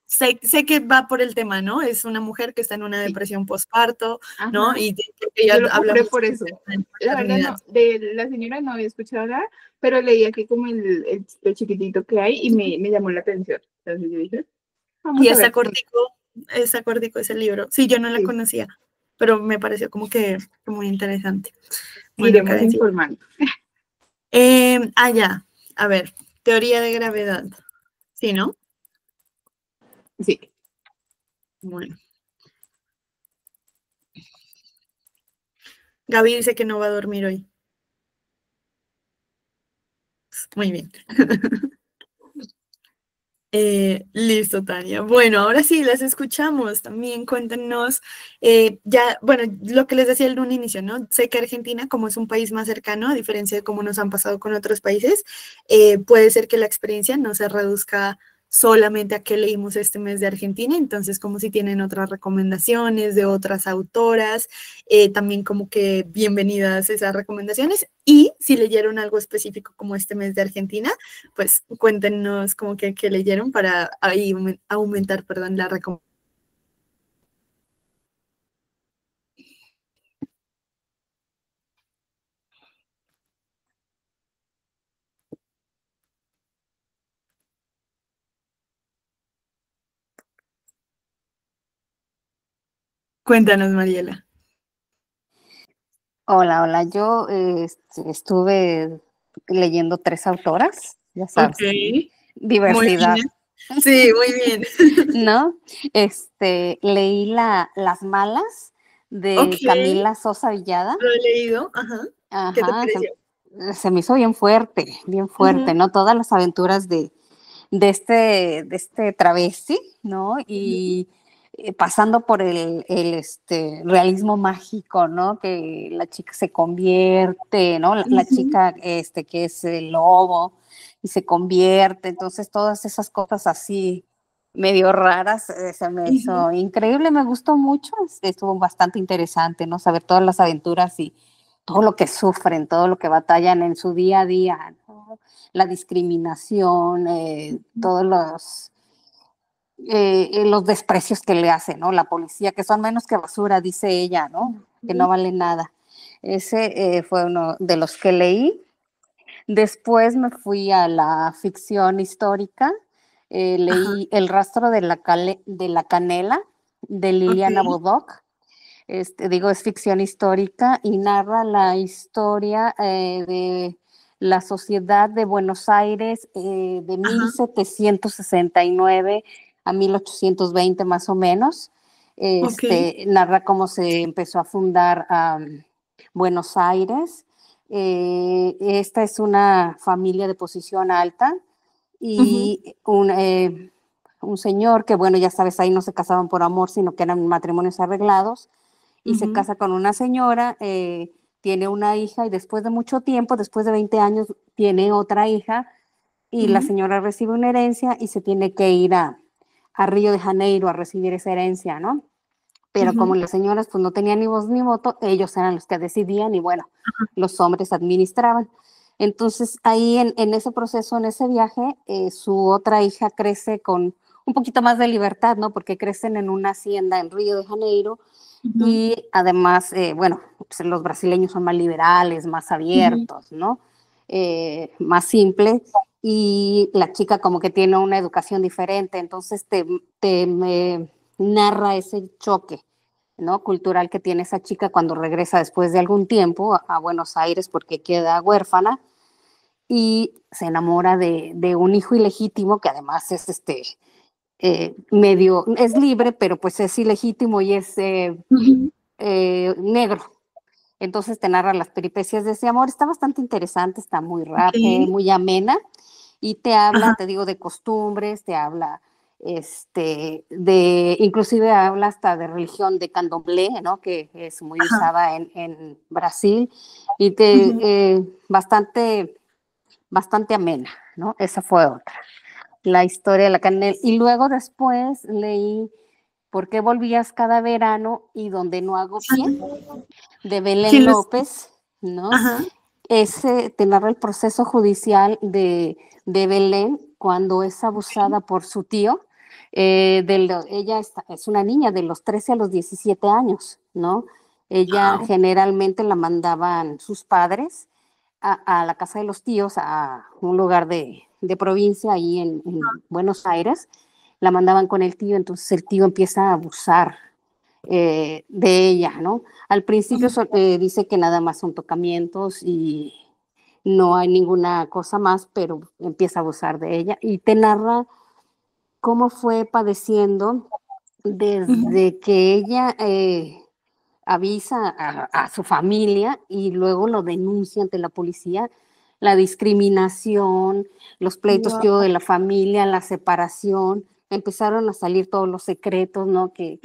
Sé que va por el tema, ¿no? Es una mujer que está en una Sí, depresión postparto, ¿no? ajá. Y ella Yo lo habla compré mucho por del eso. tema de La verdad maternidad. no, de la señora no había escuchado hablar, pero leí aquí como lo chiquitito que hay y me llamó la atención. Entonces yo dije, Y vamos a ver. está cortico ese libro. Sí, yo no la Sí, conocía, pero me pareció como que muy interesante. Bueno, iremos Karen, sí. informando. Ya, a ver, teoría de gravedad. Sí, ¿no? Sí. Bueno, Gaby dice que no va a dormir hoy. Muy bien. Listo, Tania. Bueno, ahora sí, las escuchamos. También cuéntenos, ya, bueno, lo que les decía en un inicio, ¿no? Sé que Argentina, como es un país más cercano, a diferencia de cómo nos han pasado con otros países, puede ser que la experiencia no se reduzca solamente a qué leímos este mes de Argentina, entonces como si tienen otras recomendaciones de otras autoras, también como que bienvenidas esas recomendaciones, y si leyeron algo específico como este mes de Argentina, pues cuéntenos como que qué leyeron para ahí aumentar, perdón, la recomendación. Cuéntanos, Mariela. Hola, hola. Yo estuve leyendo tres autoras, ya Ok, sabes, muy diversidad, bien. Sí, muy bien. ¿no? Leí Las Malas Ok, de Camila Sosa Villada. lo he leído. Ajá. ¿Qué te Ajá, pareció? se me hizo bien fuerte, Ujú, ¿no? Todas las aventuras de este travesti, ¿no? ujú, Y pasando por realismo mágico, ¿no? Que la chica se convierte, ¿no? La ujú, chica que es el lobo y se convierte, entonces todas esas cosas así medio raras, se me ujú. hizo increíble, me gustó mucho, estuvo bastante interesante, ¿no? Saber todas las aventuras y todo lo que sufren, todo lo que batallan en su día a día, ¿no? La discriminación, todos los desprecios que le hace, ¿no? La policía, que son menos que basura, dice ella, ¿no? Que no vale nada. Ese fue uno de los que leí. Después me fui a la ficción histórica. Ajá, Leí El rastro de la canela de ok, Liliana Bodoc. Es ficción histórica y narra la historia de la sociedad de Buenos Aires de ajá, 1769 a 1820 más o menos. ok, Narra cómo se empezó a fundar Buenos Aires. Esta es una familia de posición alta ujú, y un señor que, bueno, ya sabes, ahí no se casaban por amor, sino que eran matrimonios arreglados, y se ujú, casa con una señora, tiene una hija y después de mucho tiempo, después de 20 años, tiene otra hija y la ujú, señora recibe una herencia y se tiene que ir a Río de Janeiro a recibir esa herencia, ¿no? Pero como ujú, las señoras pues no tenían ni voz ni voto, ellos eran los que decidían y bueno, los hombres administraban. Entonces ahí en ese proceso, en ese viaje, su otra hija crece con un poquito más de libertad, ¿no? Porque crecen en una hacienda en Río de Janeiro ujú, y además, bueno, pues los brasileños son más liberales, más ujú, abiertos, ¿no? Más simples. Y la chica como que tiene una educación diferente, entonces me narra ese choque, ¿no? Cultural que tiene esa chica cuando regresa después de algún tiempo a Buenos Aires porque queda huérfana y se enamora de un hijo ilegítimo que además es medio, es libre, pero pues es ilegítimo y es ujú. negro. Entonces te narra las peripecias de ese amor. Está bastante interesante, está muy Ok, rápido, muy amena y te habla, ajá, te digo, de costumbres, te habla inclusive habla hasta de religión de candomblé, ¿no? Que es muy ajá, usada en Brasil y ujú. bastante amena, ¿no? Esa fue otra. la historia de la canela. Y luego después leí ¿Por qué volvías cada verano y donde no hago pie? De Belén ¿Quién los? López, ¿no? Ajá. Ese te narra el proceso judicial de Belén cuando es abusada por su tío. Ella es una niña de los 13 a los 17 años, ¿no? Ella Wow. generalmente la mandaban sus padres a la casa de los tíos, a un lugar de provincia ahí en Buenos Aires, la mandaban con el tío, entonces el tío empieza a abusar de ella, ¿no? Al principio dice que nada más son tocamientos y no hay ninguna cosa más, pero empieza a abusar de ella y te narra cómo fue padeciendo desde que ella avisa a su familia y luego lo denuncia ante la policía, la discriminación, los pleitos que hubo Wow. de la familia, la separación, empezaron a salir todos los secretos, ¿no? Que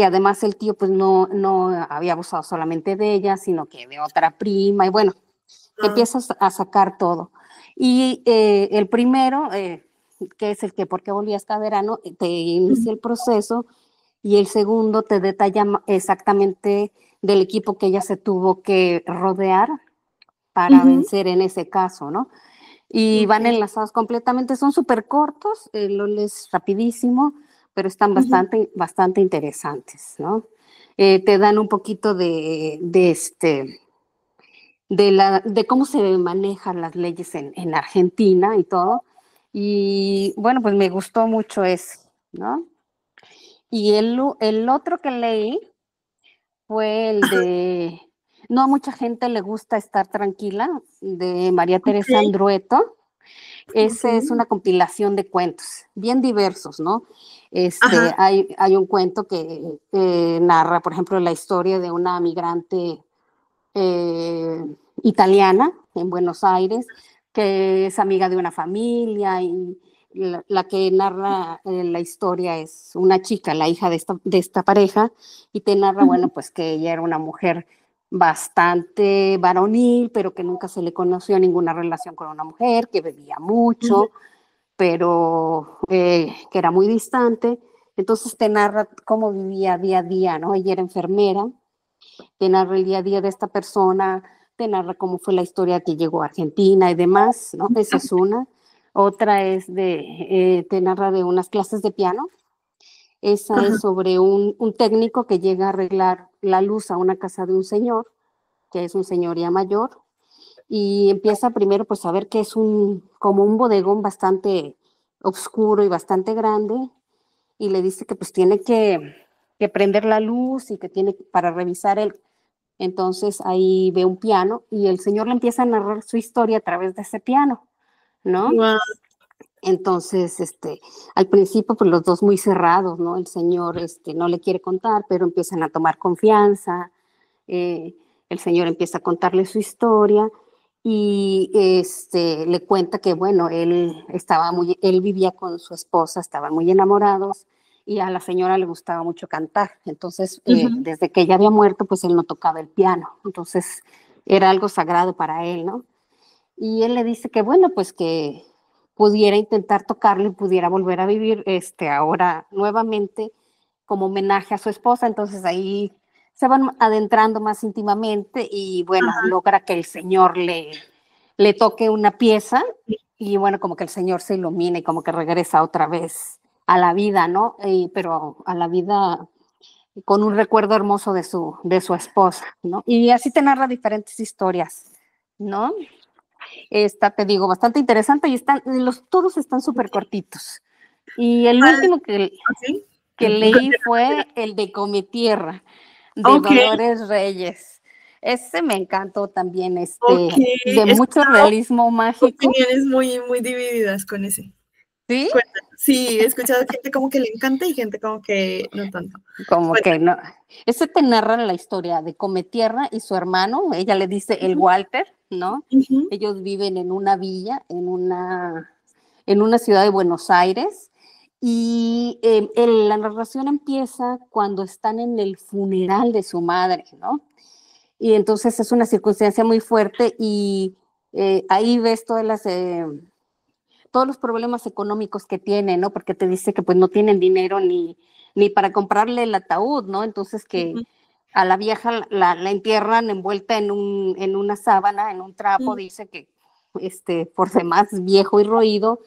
además el tío pues no había abusado solamente de ella, sino que de otra prima, y bueno, empiezas a sacar todo. Y el primero, que es el que por qué volvías cada verano, te inicia el proceso, y el segundo te detalla exactamente del equipo que ella se tuvo que rodear para vencer en ese caso, ¿no? Y van Ok. enlazados completamente, son súper cortos, lo lees rapidísimo, pero están bastante interesantes, ¿no? Te dan un poquito de cómo se manejan las leyes en Argentina y todo. Y bueno, pues me gustó mucho eso, ¿no? Y el otro que leí fue el de No a mucha gente le gusta estar tranquila, de María Ok. Teresa Andrueto. Ok. Esa es una compilación de cuentos, bien diversos, ¿no? Ajá. Hay un cuento que narra, por ejemplo, la historia de una migrante eh, italiana en Buenos Aires, que es amiga de una familia y la que narra la historia es una chica, la hija de esta pareja, y te narra, bueno, pues que ella era una mujer bastante varonil, pero que nunca se le conoció ninguna relación con una mujer, que bebía mucho, pero que era muy distante. Entonces te narra cómo vivía día a día, ¿no? Ella era enfermera, te narra el día a día de esta persona, te narra cómo fue la historia que llegó a Argentina y demás, ¿no? Esa es una. Otra es te narra de unas clases de piano. Esa Ajá. es sobre un técnico que llega a arreglar la luz a una casa de un señor, que es un señor ya mayor, y empieza primero pues a ver que es como un bodegón bastante oscuro y bastante grande, y le dice que pues tiene que prender la luz y que tiene para revisar entonces ahí ve un piano y el señor le empieza a narrar su historia a través de ese piano, ¿no? Wow. Entonces, al principio, pues los dos muy cerrados, ¿no? El señor, no le quiere contar, pero empiezan a tomar confianza. El señor empieza a contarle su historia y le cuenta que, bueno, él vivía con su esposa, estaban muy enamorados y a la señora le gustaba mucho cantar. Entonces, desde que ella había muerto, pues él no tocaba el piano. Entonces, era algo sagrado para él, ¿no? Y él le dice que, bueno, pues que pudiera intentar tocarlo y pudiera volver a vivir ahora nuevamente como homenaje a su esposa. Entonces ahí se van adentrando más íntimamente y bueno, logra que el señor le toque una pieza y bueno, como que el señor se ilumina y como que regresa otra vez a la vida, ¿no? Pero a la vida con un recuerdo hermoso de su esposa, ¿no? Y así te narra diferentes historias, ¿no? Está, te digo, bastante interesante y todos están súper cortitos. Y el ¿Cuál? último ¿Sí? que leí fue el de Cometierra, de Ok. Dolores Reyes. Ese me encantó también, Ok. He de mucho escuchado realismo mágico, opiniones muy, muy divididas con ese. ¿sí? Cuéntanos. Sí, he escuchado gente como que le encanta y gente como que no tanto. Como que Cuéntanos. no. Ese te narra la historia de Cometierra y su hermano, ella le dice el Walter, ¿no? Ujú. Ellos viven en una villa, en una ciudad de Buenos Aires, y la narración empieza cuando están en el funeral de su madre, ¿no? Y entonces es una circunstancia muy fuerte y ahí ves todas todos los problemas económicos que tiene, ¿no? Porque te dice que pues no tienen dinero ni para comprarle el ataúd, ¿no? Entonces que a la vieja la entierran envuelta en una sábana, en un trapo, dice que por demás viejo y roído,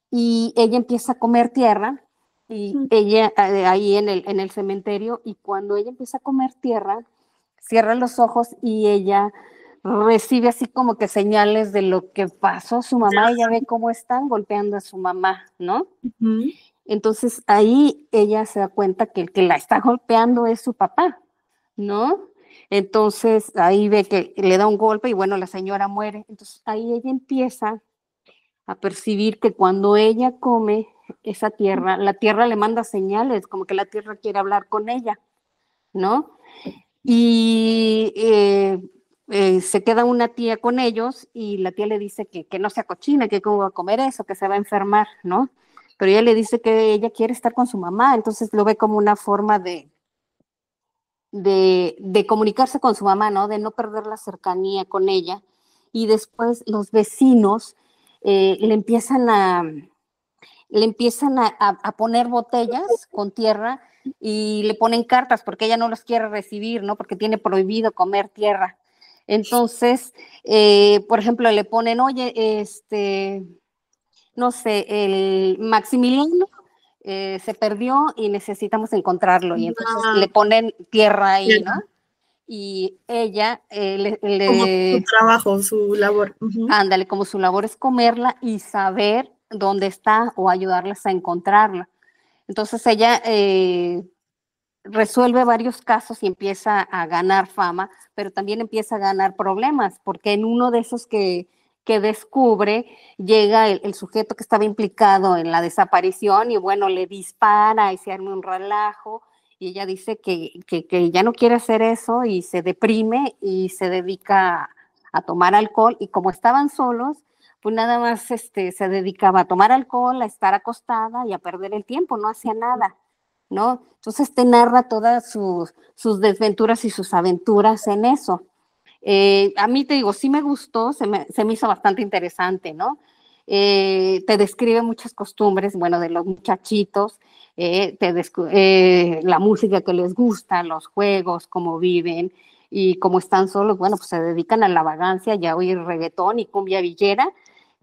y ella empieza a comer tierra, y ella ahí en el cementerio, y cuando ella empieza a comer tierra, cierra los ojos y ella recibe así como que señales de lo que pasó su mamá, ella ve cómo están golpeando a su mamá, ¿no? Entonces ahí ella se da cuenta que el que la está golpeando es su papá, ¿no? Entonces ahí ve que le da un golpe y bueno, la señora muere. Entonces ahí ella empieza a percibir que cuando ella come esa tierra, la tierra le manda señales, como que la tierra quiere hablar con ella, ¿no? Y se queda una tía con ellos y la tía le dice que no se acochina, que cómo va a comer eso, que se va a enfermar, ¿no? Pero ella le dice que ella quiere estar con su mamá, entonces lo ve como una forma de comunicarse con su mamá, ¿no? De no perder la cercanía con ella. Y después los vecinos le empiezan a poner botellas con tierra y le ponen cartas porque ella no los quiere recibir, ¿no? Porque tiene prohibido comer tierra. Entonces, por ejemplo, le ponen, oye, no sé, el Maximiliano se perdió y necesitamos encontrarlo. Y entonces le ponen tierra ahí, ¿no? Y ella como su trabajo, su labor. Ándale, como su labor es comerla y saber dónde está o ayudarles a encontrarla. Entonces ella resuelve varios casos y empieza a ganar fama, pero también empieza a ganar problemas, porque en uno de esos que descubre, llega el sujeto que estaba implicado en la desaparición y bueno, le dispara y se arma un relajo y ella dice que ya no quiere hacer eso y se deprime y se dedica a tomar alcohol y como estaban solos, pues nada más se dedicaba a tomar alcohol, a estar acostada y a perder el tiempo, no hacía nada, ¿no? Entonces te narra todas sus desventuras y sus aventuras en eso. A mí te digo, sí me gustó, se me hizo bastante interesante, ¿no? Te describe muchas costumbres, bueno, de los muchachitos, la música que les gusta, los juegos, cómo viven y cómo están solos, bueno, pues se dedican a la vagancia y a oír reggaetón y cumbia villera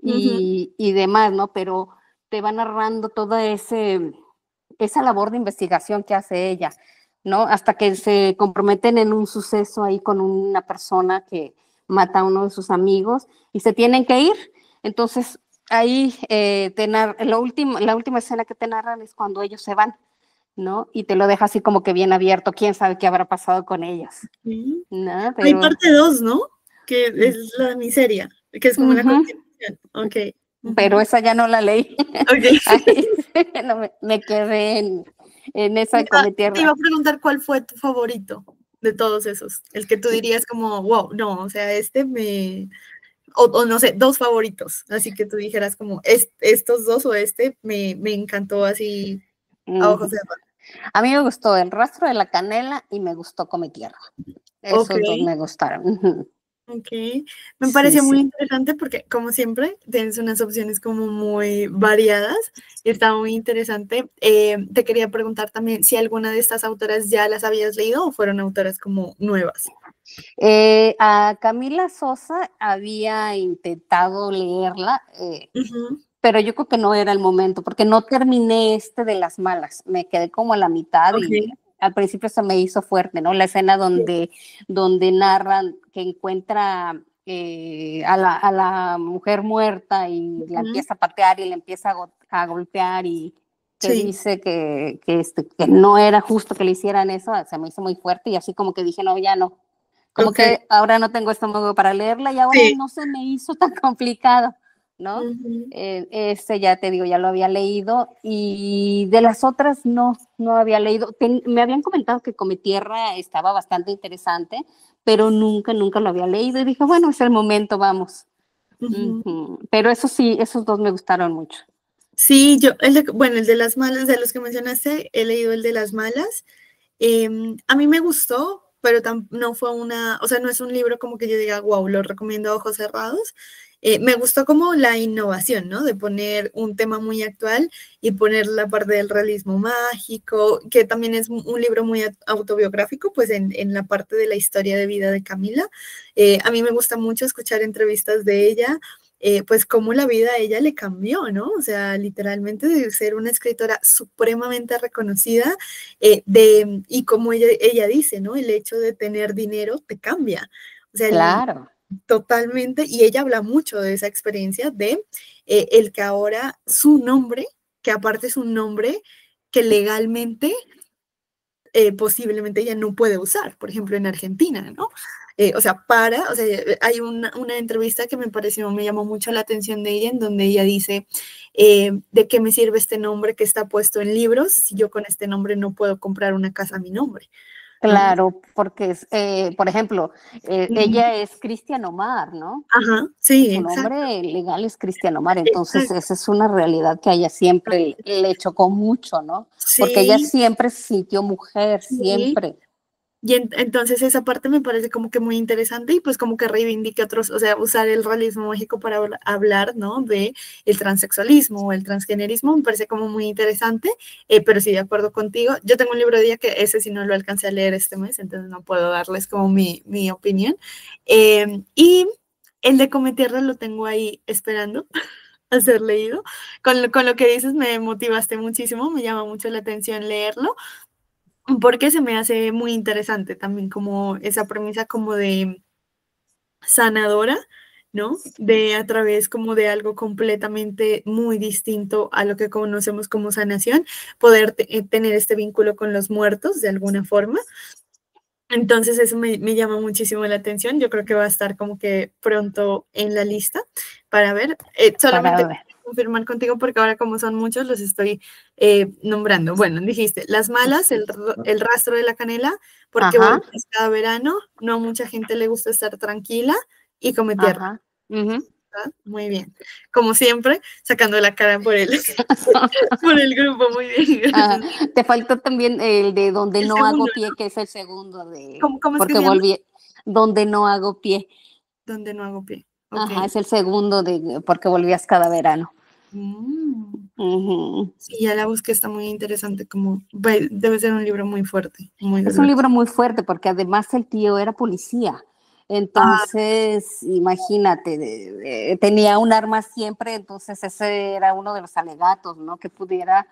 y demás, ¿no? Pero te va narrando toda esa labor de investigación que hace ella, ¿no? Hasta que se comprometen en un suceso ahí con una persona que mata a uno de sus amigos y se tienen que ir. Entonces, ahí la última escena que te narran es cuando ellos se van, ¿no? Y te lo deja así como que bien abierto, quién sabe qué habrá pasado con ellos. ¿No? Pero... Hay parte 2, ¿no? Que es la miseria, que es como una continuación. Ok. Pero esa ya no la leí. Okay. Ahí, no, me quedé en esa come tierra. Te iba a preguntar cuál fue tu favorito de todos esos, el que tú dirías como, wow, no, o sea, o no sé, dos favoritos, así que tú dijeras como, estos dos o me encantó así a ojos cerrados. A mí me gustó El rastro de la canela y me gustó Come tierra. Esos dos me gustaron. Ok, me pareció muy interesante porque como siempre tienes unas opciones como muy variadas y está muy interesante. Te quería preguntar también si alguna de estas autoras ya las habías leído o fueron autoras como nuevas. A Camila Sosa había intentado leerla, pero yo creo que no era el momento porque no terminé de las malas, me quedé como a la mitad y al principio se me hizo fuerte, ¿no? La escena donde narran que encuentra a la mujer muerta y la empieza a patear y le empieza a golpear y que dice que no era justo que le hicieran eso, se me hizo muy fuerte y así como que dije, no, ya no. Como que ahora no tengo estómago para leerla y ahora no se me hizo tan complicado, ¿no? Ya te digo, ya lo había leído y de las otras no había leído. Me habían comentado que Come tierra estaba bastante interesante, pero nunca lo había leído y dije, bueno, es el momento, vamos. Pero eso sí, esos dos me gustaron mucho. Sí, el de las malas, de los que mencionaste, he leído el de las malas. A mí me gustó, pero no fue o sea, no es un libro como que yo diga, wow, lo recomiendo a ojos cerrados. Me gustó como la innovación, ¿no? De poner un tema muy actual y poner la parte del realismo mágico, que también es un libro muy autobiográfico, pues en la parte de la historia de vida de Camila. A mí me gusta mucho escuchar entrevistas de ella, pues cómo la vida a ella le cambió, ¿no? O sea, literalmente de ser una escritora supremamente reconocida, y como ella dice, ¿no? El hecho de tener dinero te cambia. O sea, Claro. totalmente, y ella habla mucho de esa experiencia de el que ahora su nombre, que aparte es un nombre que legalmente posiblemente ella no puede usar, por ejemplo, en Argentina, ¿no? O sea, hay una entrevista que me llamó mucho la atención de ella, en donde ella dice, ¿de qué me sirve este nombre que está puesto en libros si yo con este nombre no puedo comprar una casa a mi nombre? ¿No? Claro, porque, por ejemplo, Ujú. ella es Cristian Omar, ¿no? Ajá, sí, Su exacto, nombre legal es Cristian Omar, entonces exacto. esa es una realidad que a ella siempre le chocó mucho, ¿no? Porque ella Sí, siempre se sintió mujer, sí. siempre. Y entonces esa parte me parece como que muy interesante y pues como que reivindique otros, o sea, usar el realismo mágico para hablar, ¿no? De el transexualismo o el transgenerismo, me parece como muy interesante, pero sí, de acuerdo contigo. Yo tengo un libro de ella que ese sí no lo alcancé a leer este mes, entonces no puedo darles como mi opinión. Y el de Come Tierra lo tengo ahí esperando a ser leído. Con lo que dices me motivaste muchísimo, me llama mucho la atención leerlo porque se me hace muy interesante también como esa premisa como de sanadora, ¿no? De a través como de algo completamente muy distinto a lo que conocemos como sanación, poder tener este vínculo con los muertos de alguna forma. Entonces eso me llama muchísimo la atención. Yo creo que va a estar como que pronto en la lista para ver. Para Solamente ver. confirmar contigo porque ahora como son muchos los estoy nombrando. Bueno, dijiste Las Malas, el Rastro de la Canela, porque Ajá, volvemos cada verano, no a mucha gente le gusta estar tranquila y Come Tierra. ajá. Ujú. ¿Verdad? Muy bien. Como siempre, sacando la cara por él, por el grupo, muy bien, Ah, gracias. te faltó también el de Donde El no segundo, hago pie, que es el segundo de, ¿cómo es que porque se llama? volví, Donde no hago pie. Donde no hago pie. Ok. Ajá, es el segundo de Porque volvías cada verano. Mm. Ujú. Sí, ya la busqué, está muy interesante, como debe ser un libro muy fuerte, muy Es un grueso. libro muy fuerte porque además el tío era policía. Ah, Entonces, imagínate, tenía un arma siempre, entonces ese era uno de los alegatos, ¿no? Que ella pudiera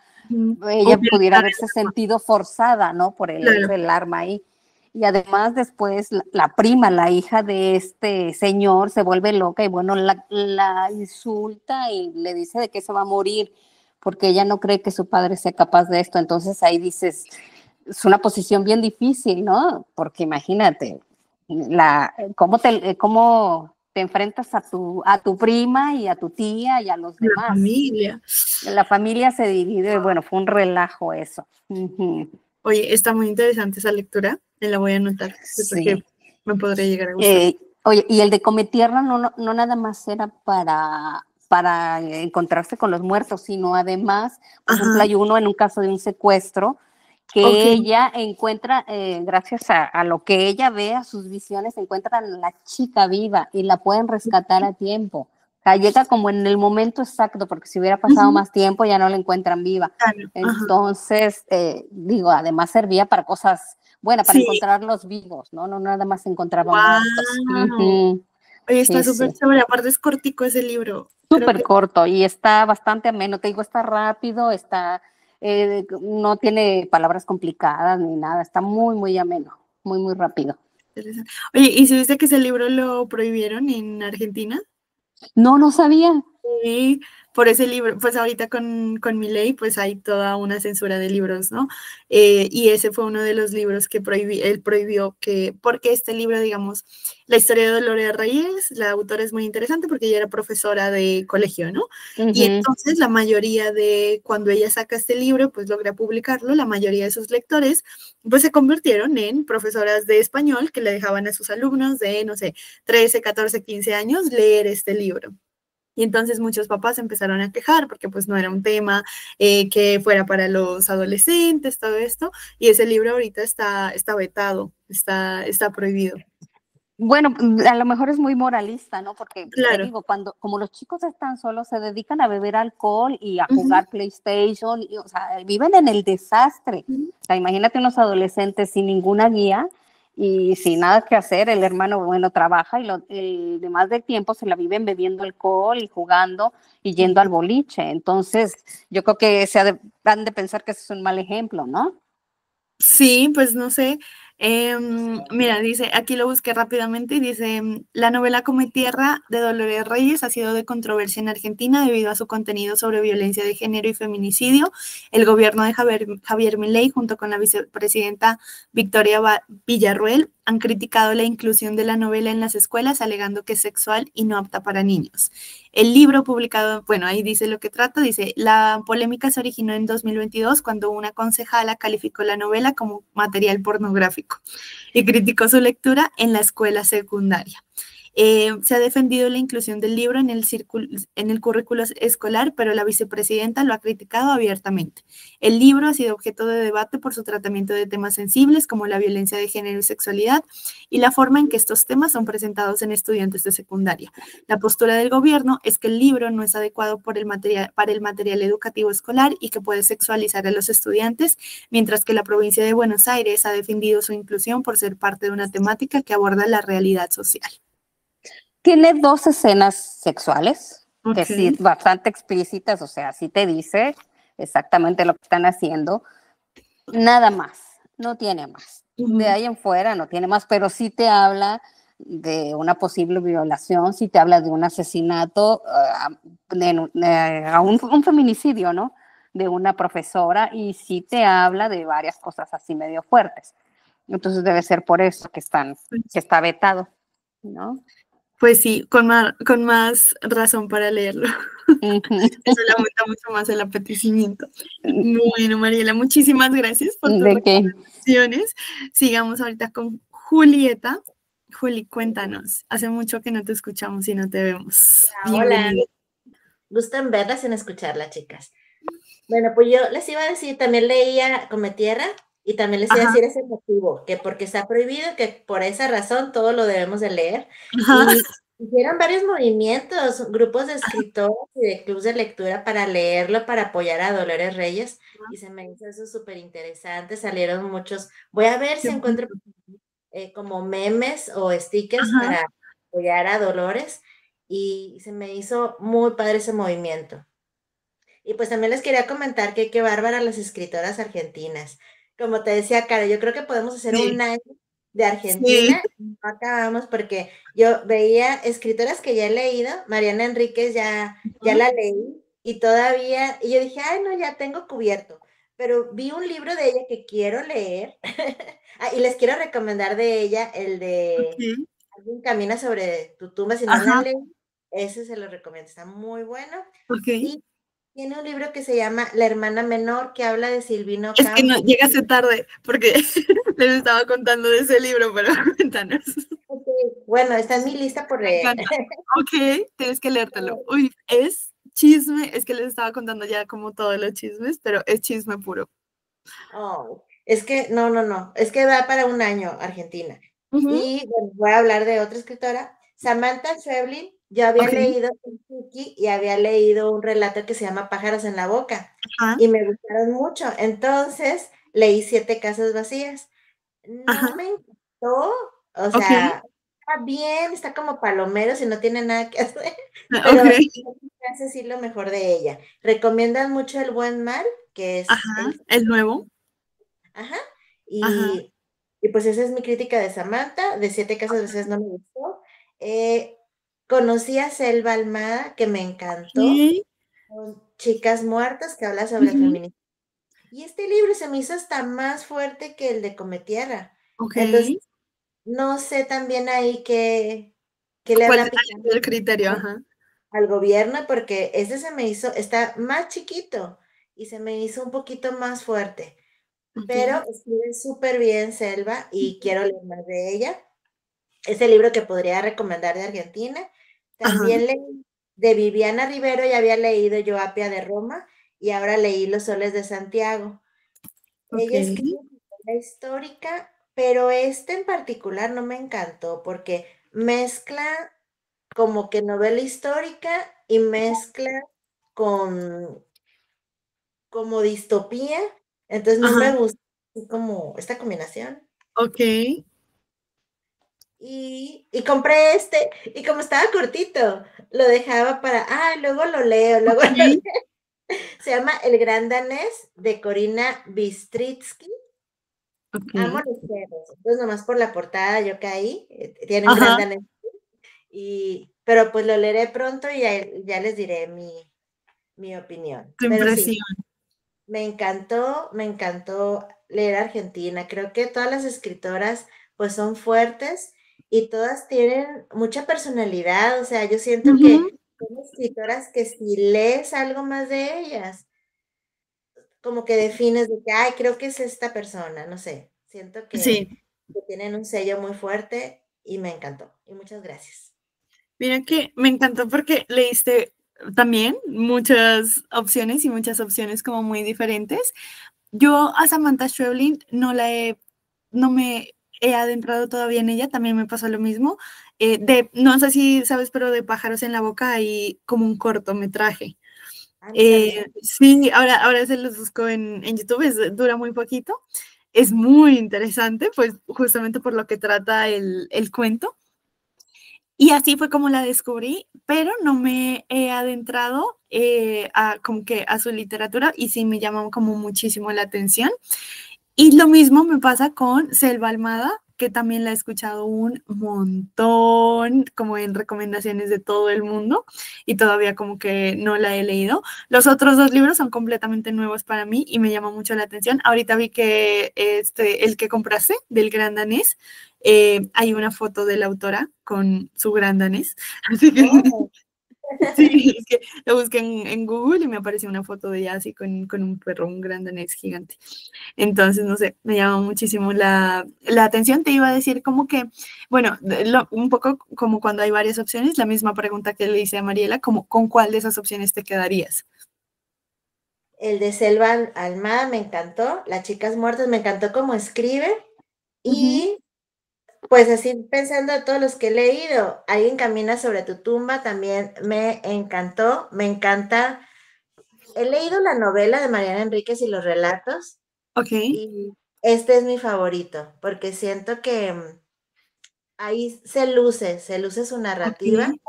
utilizar haberse sentido forzada, ¿no? Por el hecho claro. del arma ahí. Y además después la prima, la hija de este señor, se vuelve loca y bueno, la insulta y le dice de que se va a morir porque ella no cree que su padre sea capaz de esto. Entonces ahí dices, es una posición bien difícil, ¿no? Porque imagínate, cómo te enfrentas a tu prima y a tu tía y a los La demás. familia. La familia se divide, bueno, fue un relajo eso. Ujú. Oye, está muy interesante esa lectura, me la voy a anotar, yo creo que Sí. me podría llegar a gustar. Oye, y el de Cometierra no nada más era para encontrarse con los muertos, sino además, por ejemplo, Ajá, hay uno en un caso de un secuestro ok. que ella encuentra, gracias a lo que ella ve, a sus visiones, encuentran a la chica viva y la pueden rescatar a tiempo. O sea, llega como en el momento exacto, porque si hubiera pasado Ujú, más tiempo ya no la encuentran viva. claro, ajá. Entonces, digo, además servía para cosas buenas, para Sí, encontrarlos vivos, ¿no? No nada más encontraba muertos. wow. Ujú. Oye, está Sí, súper sí. chévere, aparte es cortico ese libro, creo Súper que corto y está bastante ameno. Te digo, está rápido, no tiene palabras complicadas ni nada. Está muy, muy ameno, muy, muy rápido. interesante. Oye, ¿y si viste que ese libro lo prohibieron en Argentina? No, no sabía. Sí, por ese libro, pues ahorita con mi ley, pues hay toda una censura de libros, ¿no? Y ese fue uno de los libros que él prohibió porque este libro, digamos, la historia de Dolores Reyes, la autora es muy interesante porque ella era profesora de colegio, ¿no? Y Ujú. entonces la mayoría cuando ella saca este libro, pues logra publicarlo, la mayoría de sus lectores, pues se convirtieron en profesoras de español que le dejaban a sus alumnos de, no sé, 13, 14, 15 años leer este libro. Y entonces muchos papás empezaron a quejar porque pues no era un tema que fuera para los adolescentes, todo esto. Y ese libro ahorita está vetado, está prohibido. Bueno, a lo mejor es muy moralista, ¿no? Porque te Claro. digo, como los chicos están solos, se dedican a beber alcohol y a Ujú, jugar PlayStation, y, o sea, viven en el desastre. ujú. O sea, imagínate unos adolescentes sin ninguna guía y sin nada que hacer. El hermano, bueno, trabaja y el demás del tiempo se la viven bebiendo alcohol y jugando y yendo al boliche. Entonces, yo creo que han de pensar que ese es un mal ejemplo, ¿no? Sí, pues no sé. Mira, dice, aquí lo busqué rápidamente y dice, la novela Come Tierra de Dolores Reyes ha sido de controversia en Argentina debido a su contenido sobre violencia de género y feminicidio. El gobierno de Javier Milei, junto con la vicepresidenta Victoria Villarruel, han criticado la inclusión de la novela en las escuelas, alegando que es sexual y no apta para niños. El libro publicado, bueno, ahí dice lo que trata, dice, la polémica se originó en 2022 cuando una concejala calificó la novela como material pornográfico y criticó su lectura en la escuela secundaria. Se ha defendido la inclusión del libro en el currículo escolar, pero la vicepresidenta lo ha criticado abiertamente. El libro ha sido objeto de debate por su tratamiento de temas sensibles como la violencia de género y sexualidad y la forma en que estos temas son presentados en estudiantes de secundaria. La postura del gobierno es que el libro no es adecuado para el material educativo escolar y que puede sexualizar a los estudiantes, mientras que la provincia de Buenos Aires ha defendido su inclusión por ser parte de una temática que aborda la realidad social. Tiene dos escenas sexuales, que Ok. sí, bastante explícitas, o sea, sí te dice exactamente lo que están haciendo. Nada más, no tiene más. De Ujú. ahí en fuera no tiene más, pero sí te habla de una posible violación, sí te habla de un asesinato, a un feminicidio, ¿no? De una profesora y sí te habla de varias cosas así medio fuertes. Entonces debe ser por eso que está vetado, ¿no? Pues sí, con más razón para leerlo. Eso le aumenta mucho más el apetecimiento. Bueno, Mariela, muchísimas gracias por tus ¿De qué? recomendaciones. Sigamos ahorita con Julieta. Juli, cuéntanos. Hace mucho que no te escuchamos y no te vemos. Hola, Bienvenida. gusto en verlas, en escucharlas, chicas. Bueno, pues yo les iba a decir, también leía Come Tierra y también les iba a Ajá, decir ese motivo, que porque está prohibido, que por esa razón todo lo debemos de leer. ajá, Y hicieron varios movimientos, grupos de escritores y de clubes de lectura para leerlo, para apoyar a Dolores Reyes, y se me hizo eso súper interesante, salieron muchos. Voy a ver qué si encuentro bonito. como memes o stickers Ajá, para apoyar a Dolores, y se me hizo muy padre ese movimiento. Y pues también les quería comentar que qué bárbara las escritoras argentinas. Como te decía, Caro, yo creo que podemos hacer sí, un año de sí. Argentina y no acabamos porque yo veía escritoras que ya he leído, Mariana Enríquez ya Ajá, la leí y todavía, y yo dije, ay, no, ya tengo cubierto, pero vi un libro de ella que quiero leer y les quiero recomendar de ella el de ok, Alguien camina sobre tu tumba si no la han ajá, leído, ese se lo recomiendo, está muy bueno. ok. Y tiene un libro que se llama La hermana menor, que habla de Silvino Es que no, Campo. llegaste tarde porque les estaba contando de ese libro, pero cuéntanos. Ok, bueno, está en mi lista por Me leer. encanta. Ok, tienes que leértelo. Uy, es chisme, es que les estaba contando ya como todos los chismes, pero es chisme puro. Oh, es que, no, es que va para un año Argentina. Ujú, Y bueno, voy a hablar de otra escritora, Samantha Schweblin. Yo había ok, leído Tiki y había leído un relato que se llama Pájaros en la boca ajá, y me gustaron mucho. Entonces leí Siete casas vacías. ajá, No me encantó, o ok, sea, está bien, está como palomero si no tiene nada que hacer, ok, pero hace así lo mejor de ella. Recomiendan mucho El Buen Mal, que es ajá, el... el nuevo, Ajá, ajá, y pues esa es mi crítica de Samantha, de Siete casas vacías no me gustó. Eh, Conocí a Selva Almada, que me encantó, ok, con Chicas Muertas, que habla sobre ujú, feminismo. Y este libro se me hizo hasta más fuerte que el de Cometierra. ok. Entonces, no sé también ahí qué le ¿Cuál habrá es picado el criterio? Ajá, al gobierno, porque ese se me hizo, está más chiquito y se me hizo un poquito más fuerte, ok, pero escribe súper bien Selva y quiero leer más de ella. Es el libro que podría recomendar de Argentina. ajá, También leí de Viviana Rivero, ya había leído Yo Apia de Roma y ahora leí Los Soles de Santiago. ok, Ella escribe una novela histórica pero este en particular no me encantó porque mezcla como que novela histórica y mezcla con como distopía, entonces no me Ajá, gusta así como esta combinación. ok. Y compré este, y como estaba cortito, lo dejaba para, luego lo leo, luego lo leo. Ok, Se llama El Gran Danés de Corina Bistritsky. Amo ok. los perros, entonces nomás por la portada yo caí, tiene un gran Ajá, danés, pero pues lo leeré pronto y ya les diré mi opinión. tu Pero sí, impresión. me encantó leer Argentina. Creo que todas las escritoras pues son fuertes y todas tienen mucha personalidad. O sea, yo siento Ujú, que son escritoras que si lees algo más de ellas, como que defines de que, ay, creo que es esta persona, no sé. Siento sí, que tienen un sello muy fuerte y me encantó. Y muchas gracias. mira que me encantó porque leíste también muchas opciones y muchas opciones como muy diferentes. Yo a Samantha Schweblin no me he adentrado todavía en ella, también me pasó lo mismo. No sé si sabes, pero de Pájaros en la Boca hay como un cortometraje. No sabía. Sí, ahora se los busco en YouTube, dura muy poquito. Es muy interesante, pues justamente por lo que trata el cuento. Y así fue como la descubrí, pero no me he adentrado como que a su literatura y sí me llama como muchísimo la atención. Y lo mismo me pasa con Selva Almada, que también la he escuchado un montón, como en recomendaciones de todo el mundo, y todavía como que no la he leído. Los otros dos libros son completamente nuevos para mí y me llama mucho la atención. Ahorita vi que el que compraste, del Gran Danés, hay una foto de la autora con su Gran Danés, así que Oh, sí, es que lo busqué en Google y me apareció una foto de ella así con un perro, un Gran Danés gigante. Entonces, no sé, me llama muchísimo la atención. Te iba a decir como que, bueno, un poco como cuando hay varias opciones, la misma pregunta que le hice a Mariela, como con cuál de esas opciones te quedarías. el de Selva Almada me encantó, Las Chicas Muertas me encantó cómo escribe Ujú, y pues así pensando de todos los que he leído, Alguien camina sobre tu tumba también me encantó, me encanta. He leído la novela de Mariana Enríquez y los relatos ok, y este es mi favorito porque siento que ahí se luce su narrativa. ok.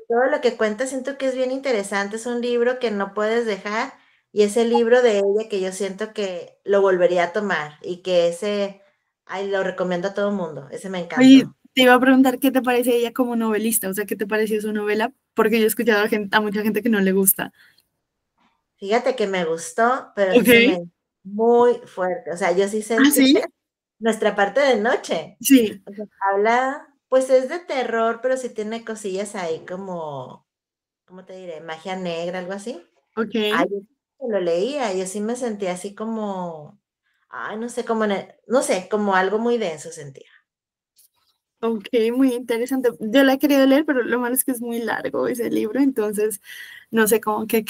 Todo lo que cuenta siento que es bien interesante, es un libro que no puedes dejar y es el libro de ella que yo siento que lo volvería a tomar y que ay, lo recomiendo a todo el mundo, ese me Oye, encantó. te iba a preguntar qué te parece ella como novelista, o sea, qué te pareció su novela, porque yo he escuchado a mucha gente que no le gusta. Fíjate que me gustó, pero sí Ok, se me hizo muy fuerte, o sea, yo sí ¿ah, sentí sí? nuestra parte de noche, Sí, o sea, habla, pues es de terror, pero sí tiene cosillas ahí como, ¿cómo te diré? Magia negra, algo así. ok. Ay, yo lo leía, yo sí me sentía así como, ay, no sé, no sé, como algo muy denso sentía. Ok, muy interesante. Yo la he querido leer, pero lo malo es que es muy largo ese libro, entonces no sé cómo qué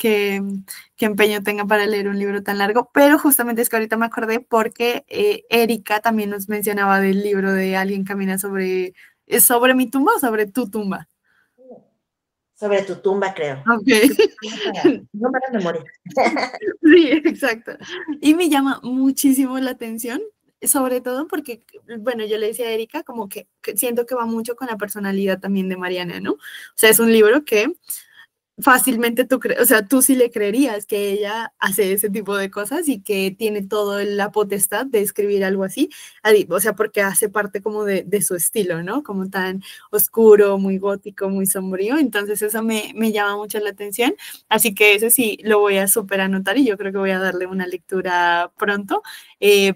empeño tenga para leer un libro tan largo, pero justamente es que ahorita me acordé porque Erika también nos mencionaba del libro de Alguien camina ¿es sobre mi tumba o sobre tu tumba? Sobre tu tumba, creo. Ok. No para memoria. Sí, exacto. Y me llama muchísimo la atención, sobre todo porque, bueno, yo le decía a Erika como que siento que va mucho con la personalidad también de Mariana, ¿no? O sea, es un libro que fácilmente o sea, tú sí le creerías que ella hace ese tipo de cosas y que tiene toda la potestad de escribir algo así, o sea, porque hace parte como de su estilo, ¿no? Como tan oscuro, muy gótico, muy sombrío, entonces eso me llama mucho la atención, así que ese sí lo voy a súper anotar y yo creo que voy a darle una lectura pronto,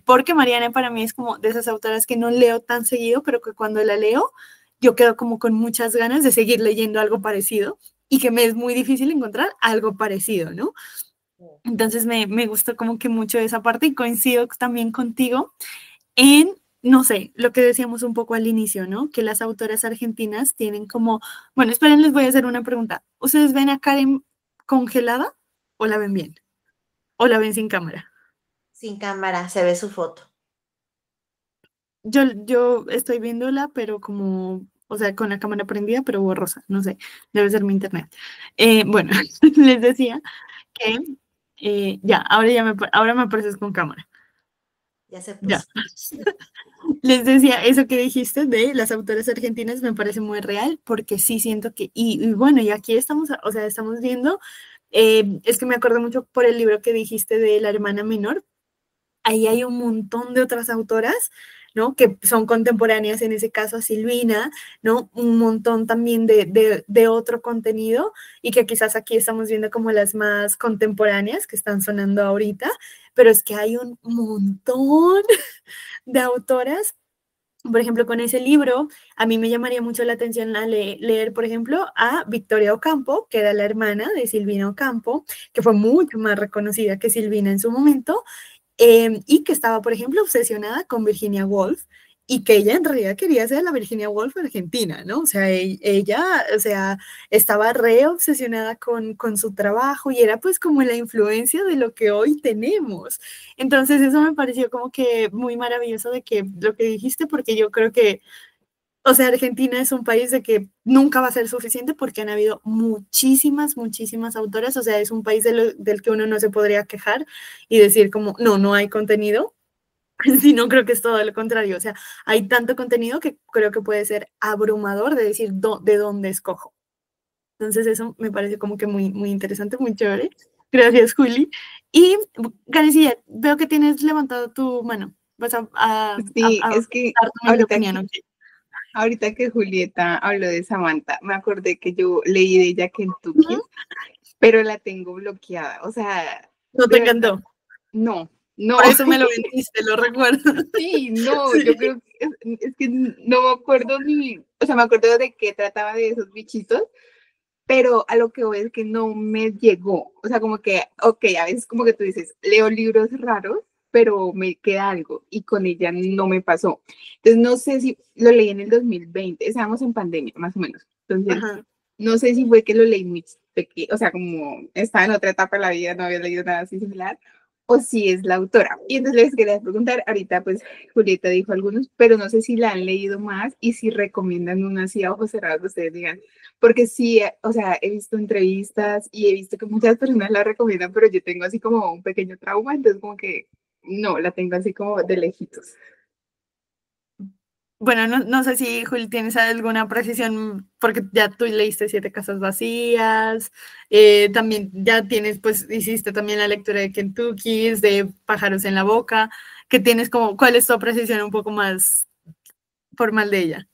porque Mariana para mí es como de esas autoras que no leo tan seguido, pero que cuando la leo, yo quedo como con muchas ganas de seguir leyendo algo parecido y que me es muy difícil encontrar algo parecido, ¿no? Entonces me gustó como que mucho esa parte y coincido también contigo en, no sé, lo que decíamos un poco al inicio, ¿no? Que las autoras argentinas tienen como, bueno, esperen, les voy a hacer una pregunta. ¿Ustedes ven a Karen congelada o la ven bien? ¿O la ven sin cámara? Sin cámara, se ve su foto. yo estoy viéndola, pero como, o sea, con la cámara prendida, pero borrosa, no sé, debe ser mi internet. Bueno, les decía que ya, ahora me apareces con cámara. Ya se Ya. puso. Les decía, eso que dijiste de las autoras argentinas me parece muy real, porque sí siento que, y bueno, y aquí estamos, o sea, estamos viendo, es que me acuerdo mucho por el libro que dijiste de La hermana menor, ahí hay un montón de otras autoras, ¿no? Que son contemporáneas, en ese caso a Silvina, ¿no? Un montón también de otro contenido y que quizás aquí estamos viendo como las más contemporáneas que están sonando ahorita, pero es que hay un montón de autoras. Por ejemplo, con ese libro, a mí me llamaría mucho la atención leer, por ejemplo, a Victoria Ocampo, que era la hermana de Silvina Ocampo, que fue mucho más reconocida que Silvina en su momento, y que estaba, por ejemplo, obsesionada con Virginia Woolf y que ella en realidad quería ser la Virginia Woolf argentina, ¿no? O sea, ella, o sea, estaba re obsesionada con su trabajo y era pues como la influencia de lo que hoy tenemos. Entonces eso me pareció como que muy maravilloso de que lo que dijiste, porque yo creo que o sea, Argentina es un país de que nunca va a ser suficiente porque han habido muchísimas, muchísimas autoras. O sea, es un país del que uno no se podría quejar y decir como, no, no hay contenido. Sino creo que es todo lo contrario. O sea, hay tanto contenido que creo que puede ser abrumador de decir de dónde escojo. Entonces eso me parece como que muy, muy interesante, muy chévere. Gracias, Juli. Y, Garecilla, veo que tienes levantado tu mano. Vas Sí, a es que dar tu ahorita opinión, que, ¿ok? ahorita que Julieta habló de Samantha, me acordé que yo leí de ella Kentucky, pero la tengo bloqueada. O sea, No te de verdad, encantó. no, no. Por eso me lo vendiste, lo recuerdo. Sí, no, Sí. yo creo que es que no me acuerdo ni, o sea, me acuerdo de qué trataba de esos bichitos, pero a lo que voy es que no me llegó. O sea, como que, ok, a veces como que tú dices, leo libros raros, pero me queda algo y con ella no me pasó. Entonces, no sé si lo leí en el 2020, estábamos en pandemia, más o menos. Entonces, Ajá. no sé si fue que lo leí muy pequeño, o sea, como estaba en otra etapa de la vida, no había leído nada así similar, o si es la autora. Y entonces les quería preguntar, ahorita pues Julieta dijo algunos, pero no sé si la han leído más y si recomiendan una así a ojos cerrados que ustedes digan, porque sí, o sea, he visto entrevistas y he visto que muchas personas la recomiendan, pero yo tengo así como un pequeño trauma, entonces como que no, la tengo así como de lejitos. Bueno, no sé si, Juli, tienes alguna precisión, porque ya tú leíste Siete Casas Vacías, también ya tienes, pues, hiciste también la lectura de Kentucky, de Pájaros en la Boca, que tienes como, ¿cuál es tu precisión un poco más formal de ella?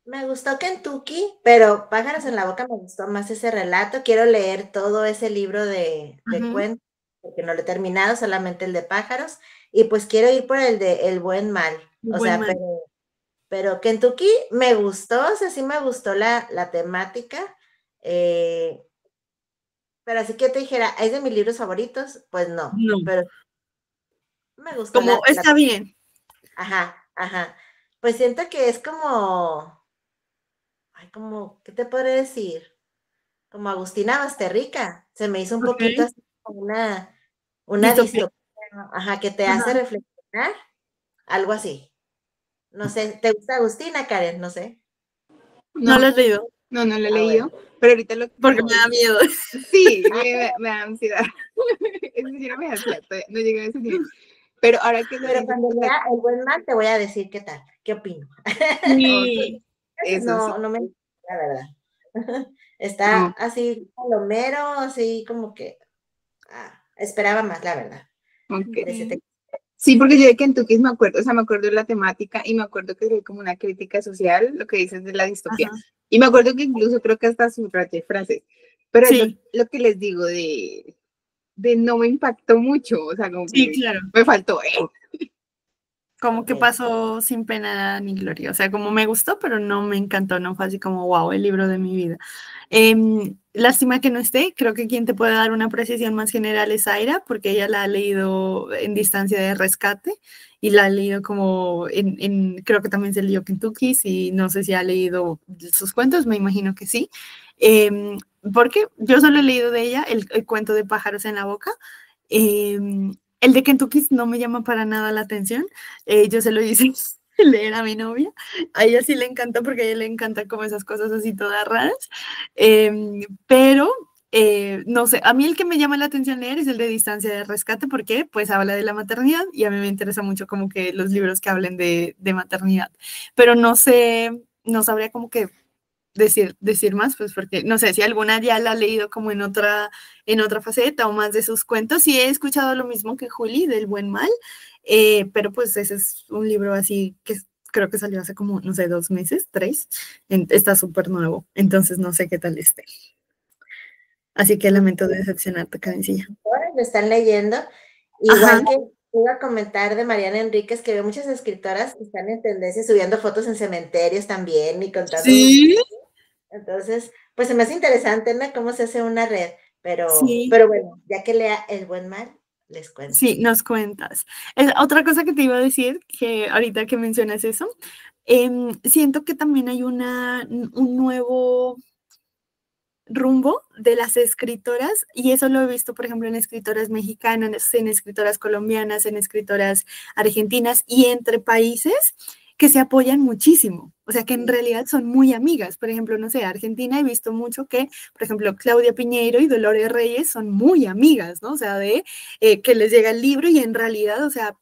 Me gustó Kentucky, pero Pájaros en la Boca me gustó más ese relato. Quiero leer todo ese libro de Ujú. cuentos, porque no lo he terminado, solamente el de pájaros. Y pues quiero ir por el de El Buen Mal. O Buen sea, man. pero Kentucky me gustó, o sea, sí me gustó la temática. eh, pero así que te dijera, ¿es de mis libros favoritos? Pues no, No, pero me gustó como está bien. ajá, ajá. Pues siento que es como, ay, como, ¿qué te podré decir? Como Agustina Basterrica. Se me hizo un Ok, poquito así como una distopía. distopía, ¿no? Ajá, que te hace Ajá. reflexionar, algo así. No sé, ¿te gusta Agustina, Karen? No sé. No No, lo has leído, no lo he Ah, bueno. leído, pero ahorita lo porque que me da miedo. sí, me da ansiedad. Eso sí no me da ansiedad, no llegué a ese nivel. Pero ahora que lo Pero dices, cuando o sea, lea El Buen Mal, te voy a decir qué tal, qué opino. ok, Sí. eso sí, No, no me la verdad. Está no, así palomero, así como que esperaba más, la verdad. ok. De ese texto. Sí, porque yo de Kentucky me acuerdo, o sea, me acuerdo de la temática y me acuerdo que es como una crítica social, lo que dices de la distopía. Ajá. Y me acuerdo que incluso creo que hasta subrayé frases, pero es Sí, lo que les digo de no me impactó mucho, o sea, como sí, que claro. me faltó, Como que Ok. pasó sin pena ni gloria. O sea, como me gustó, pero no me encantó, no fue así como, wow, el libro de mi vida. Lástima que no esté, creo que quien te puede dar una precisión más general es Zaira, porque ella la ha leído en distancia de rescate y la ha leído como creo que también se leyó Kentucky, y no sé si ha leído sus cuentos, me imagino que sí. Porque yo solo he leído de ella el cuento de Pájaros en la Boca. El de Kentucky no me llama para nada la atención. Yo se lo hice leer a mi novia. A ella sí le encanta porque a ella le encanta como esas cosas así todas raras. Pero no sé, a mí el que me llama la atención leer es el de Distancia de Rescate porque pues habla de la maternidad y a mí me interesa mucho como que los libros que hablen de maternidad. Pero no sé, no sabría como que decir más, pues porque no sé si alguna ya la ha leído como en otra faceta o más de sus cuentos. Sí he escuchado lo mismo que Juli del Buen Mal, pero pues ese es un libro así que creo que salió hace como, no sé, 2 meses, 3, está súper nuevo, entonces no sé qué tal esté. Así que lamento decepcionarte, Karencilla. Lo están leyendo. Ajá. Igual que iba a comentar de Mariana Enríquez, que veo muchas escritoras que están en tendencia subiendo fotos en cementerios también y contando sus... Sí, Entonces, pues se me hace interesante, ¿no? Cómo se hace una red, sí. pero bueno, ya que lea El Buen Mal, les cuento. Sí, nos cuentas. Otra cosa que te iba a decir, que ahorita que mencionas eso, siento que también hay un nuevo rumbo de las escritoras, y eso lo he visto, por ejemplo, en escritoras mexicanas, en escritoras colombianas, en escritoras argentinas y entre países que se apoyan muchísimo, o sea, que en realidad son muy amigas. Por ejemplo, no sé, Argentina he visto mucho que, por ejemplo, Claudia Piñeiro y Dolores Reyes son muy amigas, ¿no? O sea, de que les llega el libro y en realidad, o sea,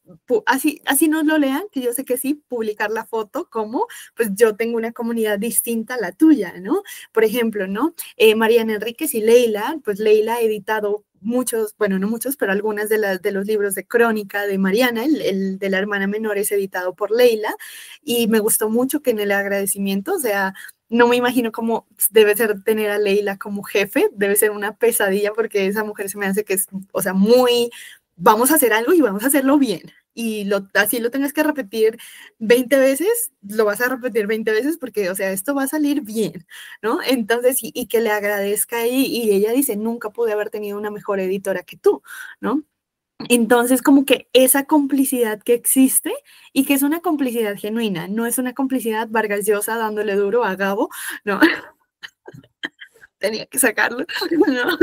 así no lo lean, que yo sé que sí, publicar la foto como, pues yo tengo una comunidad distinta a la tuya, ¿no? Por ejemplo, ¿no? Mariana Enríquez y Leila, pues Leila ha editado muchos, bueno, no muchos, pero algunas de los libros de crónica de Mariana, el de la hermana menor es editado por Leila, y me gustó mucho que en el agradecimiento, o sea, no me imagino cómo debe ser tener a Leila como jefe, debe ser una pesadilla porque esa mujer se me hace que es, o sea, muy, vamos a hacer algo y vamos a hacerlo bien. Y así lo tengas que repetir 20 veces, lo vas a repetir 20 veces porque, o sea, esto va a salir bien, ¿no? Entonces, y que le agradezca y ella dice, nunca pude haber tenido una mejor editora que tú, ¿no? Entonces, como que esa complicidad que existe y que es una complicidad genuina, no es una complicidad Vargas Llosa dándole duro a Gabo, ¿no? Tenía que sacarlo, ¿no?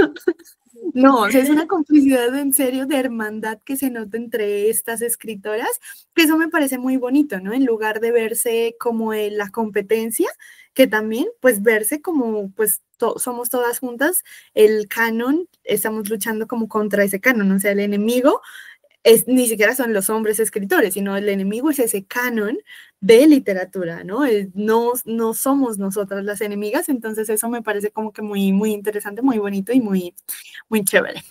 No, o sea, es una complicidad en serio de hermandad que se nota entre estas escritoras, que eso me parece muy bonito, ¿no? En lugar de verse como en la competencia, que también, pues, verse como, pues, somos todas juntas, el canon, estamos luchando como contra ese canon, o sea, el enemigo ni siquiera son los hombres escritores, sino el enemigo es ese canon de literatura, ¿no? No somos nosotras las enemigas, entonces eso me parece como que muy, muy interesante, muy bonito y muy, muy chévere.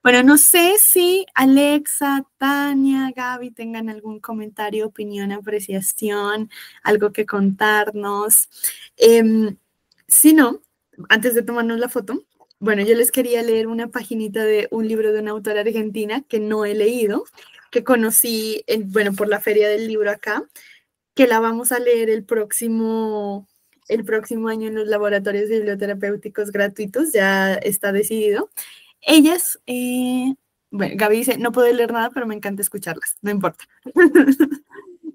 Bueno, no sé si Alexa, Tania, Gaby tengan algún comentario, opinión, apreciación, algo que contarnos. Si no, antes de tomarnos la foto, bueno, yo les quería leer una paginita de un libro de una autora argentina que no he leído, que conocí, bueno, por la Feria del Libro acá, que la vamos a leer el próximo año en los laboratorios biblioterapéuticos gratuitos, ya está decidido. Ellas, bueno, Gaby dice, no puedo leer nada, pero me encanta escucharlas, no importa.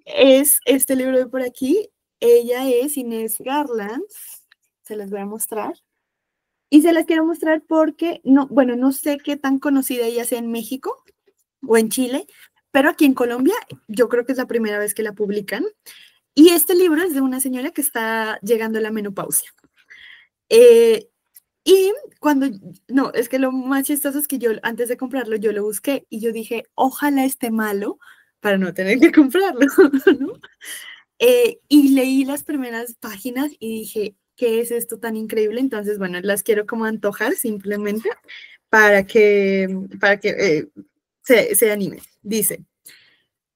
Es este libro de por aquí, ella es Inés Garland, se las voy a mostrar. Y se las quiero mostrar porque, no, bueno, no sé qué tan conocida ella sea en México o en Chile, pero aquí en Colombia yo creo que es la primera vez que la publican. Y este libro es de una señora que está llegando a la menopausia. Y cuando, no, es que lo más chistoso es que yo antes de comprarlo, yo lo busqué y yo dije, ojalá esté malo para no tener que comprarlo, ¿no? Y leí las primeras páginas y dije, ¿qué es esto tan increíble? Entonces, bueno, las quiero como antojar simplemente para que se anime. Dice,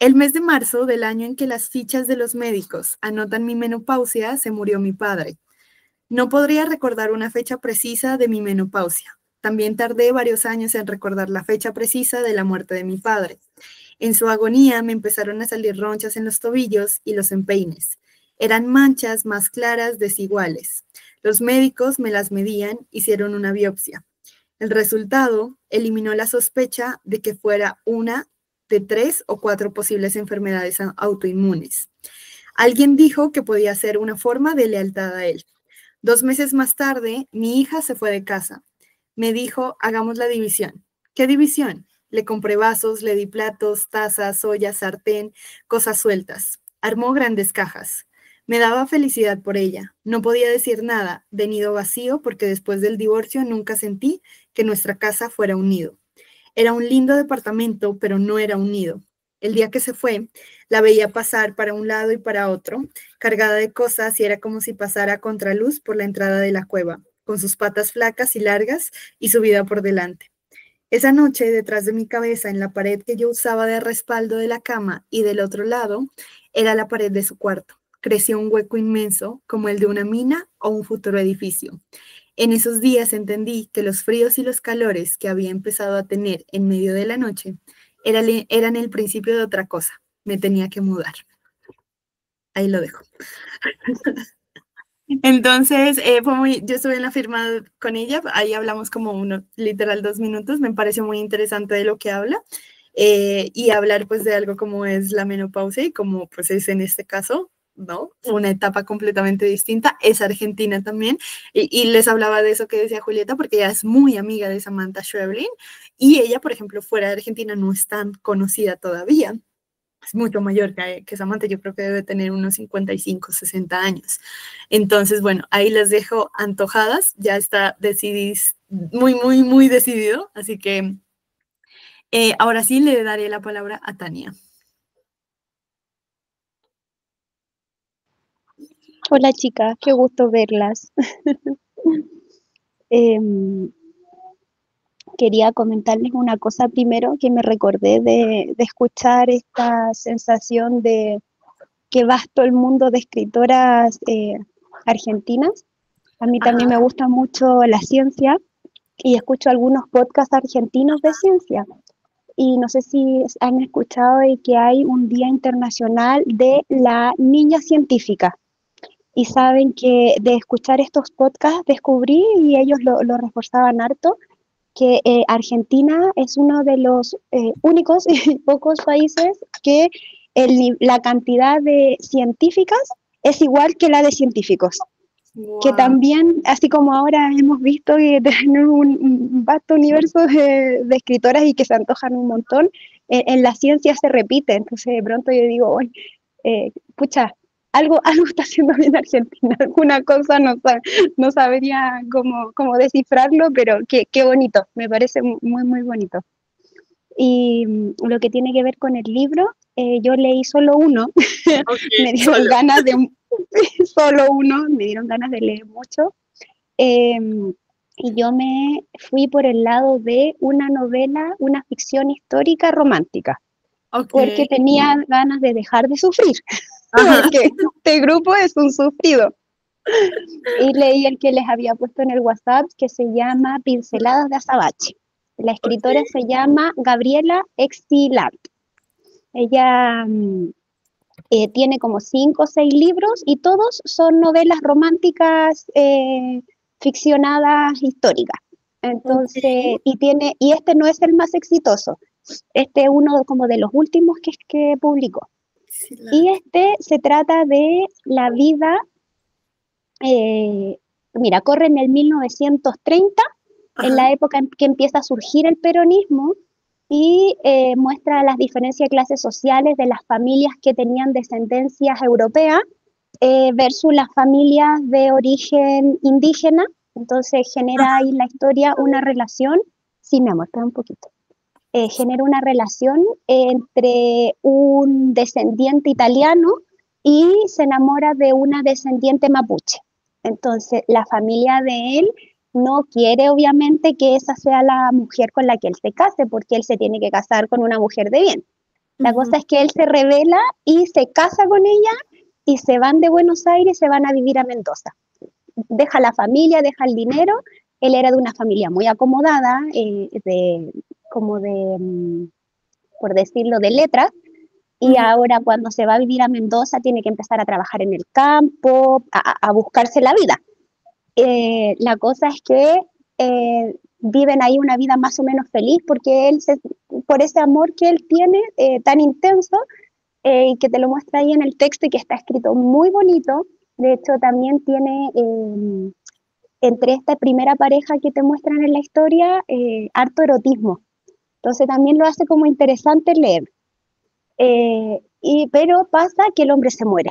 el mes de marzo del año en que las fichas de los médicos anotan mi menopausia, se murió mi padre. No podría recordar una fecha precisa de mi menopausia. También tardé varios años en recordar la fecha precisa de la muerte de mi padre. En su agonía me empezaron a salir ronchas en los tobillos y los empeines. Eran manchas más claras, desiguales. Los médicos me las medían, hicieron una biopsia. El resultado eliminó la sospecha de que fuera una de 3 o 4 posibles enfermedades autoinmunes. Alguien dijo que podía ser una forma de lealtad a él. 2 meses más tarde, mi hija se fue de casa. Me dijo, hagamos la división. ¿Qué división? Le compré vasos, le di platos, tazas, ollas, sartén, cosas sueltas. Armó grandes cajas. Me daba felicidad por ella. No podía decir nada de nido vacío porque después del divorcio nunca sentí que nuestra casa fuera un nido. Era un lindo departamento, pero no era un nido. El día que se fue, la veía pasar para un lado y para otro, cargada de cosas y era como si pasara a contraluz por la entrada de la cueva, con sus patas flacas y largas y su vida por delante. Esa noche, detrás de mi cabeza, en la pared que yo usaba de respaldo de la cama y del otro lado, era la pared de su cuarto. Creció un hueco inmenso, como el de una mina o un futuro edificio. En esos días entendí que los fríos y los calores que había empezado a tener en medio de la noche eran el principio de otra cosa. Me tenía que mudar. Ahí lo dejo. Entonces, yo estuve en la firma con ella, ahí hablamos como literal 2 minutos, me pareció muy interesante de lo que habla y hablar pues de algo como es la menopausia y como pues es en este caso, ¿no? Una etapa completamente distinta, es argentina también y les hablaba de eso que decía Julieta porque ella es muy amiga de Samantha Schweblin y ella, por ejemplo, fuera de Argentina no es tan conocida todavía. Es mucho mayor que Samantha, yo creo que debe tener unos 55, 60 años. Entonces, bueno, ahí las dejo antojadas, ya está muy, muy, muy decidido, así que ahora sí le daré la palabra a Tania. Hola chicas, qué gusto verlas. Quería comentarles una cosa primero que me recordé de escuchar esta sensación de que vasto el mundo de escritoras argentinas. A mí también me gusta mucho la ciencia y escucho algunos podcasts argentinos de ciencia. Y no sé si han escuchado de que hay un Día Internacional de la Niña Científica. Y saben que de escuchar estos podcasts descubrí, y ellos lo reforzaban harto, que Argentina es uno de los únicos y pocos países que la cantidad de científicas es igual que la de científicos. Wow. Que también, así como ahora hemos visto que tenemos un vasto universo de escritoras y que se antojan un montón, en la ciencia se repite. Entonces de pronto yo digo, pucha, algo está haciendo bien Argentina, alguna cosa no sabría cómo descifrarlo, pero qué bonito, me parece muy, muy bonito. Y lo que tiene que ver con el libro, yo leí solo uno, okay, me dieron ganas de solo uno, me dieron ganas de leer mucho, y yo me fui por el lado de una novela, una ficción histórica romántica, okay, porque tenía ganas de dejar de sufrir. Porque este grupo es un sufrido. Y leí el que les había puesto en el WhatsApp, que se llama Pinceladas de Azabache. La escritora se llama Gabriela Exilat. Ella tiene como 5 o 6 libros y todos son novelas románticas ficcionadas históricas. Entonces, y este no es el más exitoso. Este es uno como de los últimos que publicó. Y este se trata de la vida, mira, corre en el 1930, en la época en que empieza a surgir el peronismo, y muestra las diferencias de clases sociales de las familias que tenían descendencias europeas versus las familias de origen indígena. Entonces genera ahí en la historia una relación, sí mi amor, espera un poquito. Genera una relación entre un descendiente italiano y se enamora de una descendiente mapuche. Entonces, la familia de él no quiere, obviamente, que esa sea la mujer con la que él se case, porque él se tiene que casar con una mujer de bien. La cosa es que él se revela y se casa con ella y se van de Buenos Aires y se van a vivir a Mendoza. Deja la familia, deja el dinero. Él era de una familia muy acomodada, por decirlo, de letras, y ahora cuando se va a vivir a Mendoza tiene que empezar a trabajar en el campo, a buscarse la vida. La cosa es que viven ahí una vida más o menos feliz porque por ese amor que él tiene tan intenso, y que te lo muestra ahí en el texto y que está escrito muy bonito. De hecho, también tiene entre esta primera pareja que te muestran en la historia, harto erotismo. Entonces también lo hace como interesante leer. pero pasa que el hombre se muere.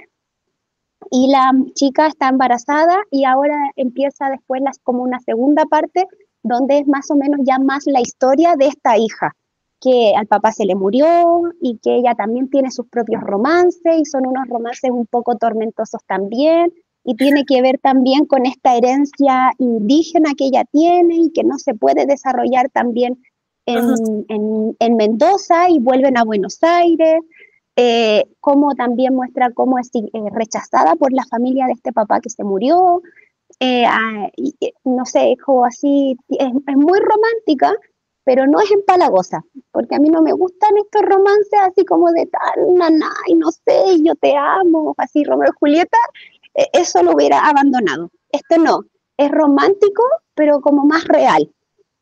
Y la chica está embarazada y ahora empieza después como una segunda parte donde es más o menos ya más la historia de esta hija, que al papá se le murió y que ella también tiene sus propios romances y son unos romances un poco tormentosos también y tiene que ver también con esta herencia indígena que ella tiene y que no se puede desarrollar también en Mendoza y vuelven a Buenos Aires. Como también muestra cómo es rechazada por la familia de este papá que se murió, no sé, es como así, es muy romántica, pero no es empalagosa, porque a mí no me gustan estos romances así como de tal, naná, y no sé, yo te amo, así Romeo y Julieta, eso lo hubiera abandonado. Esto no, es romántico, pero como más real.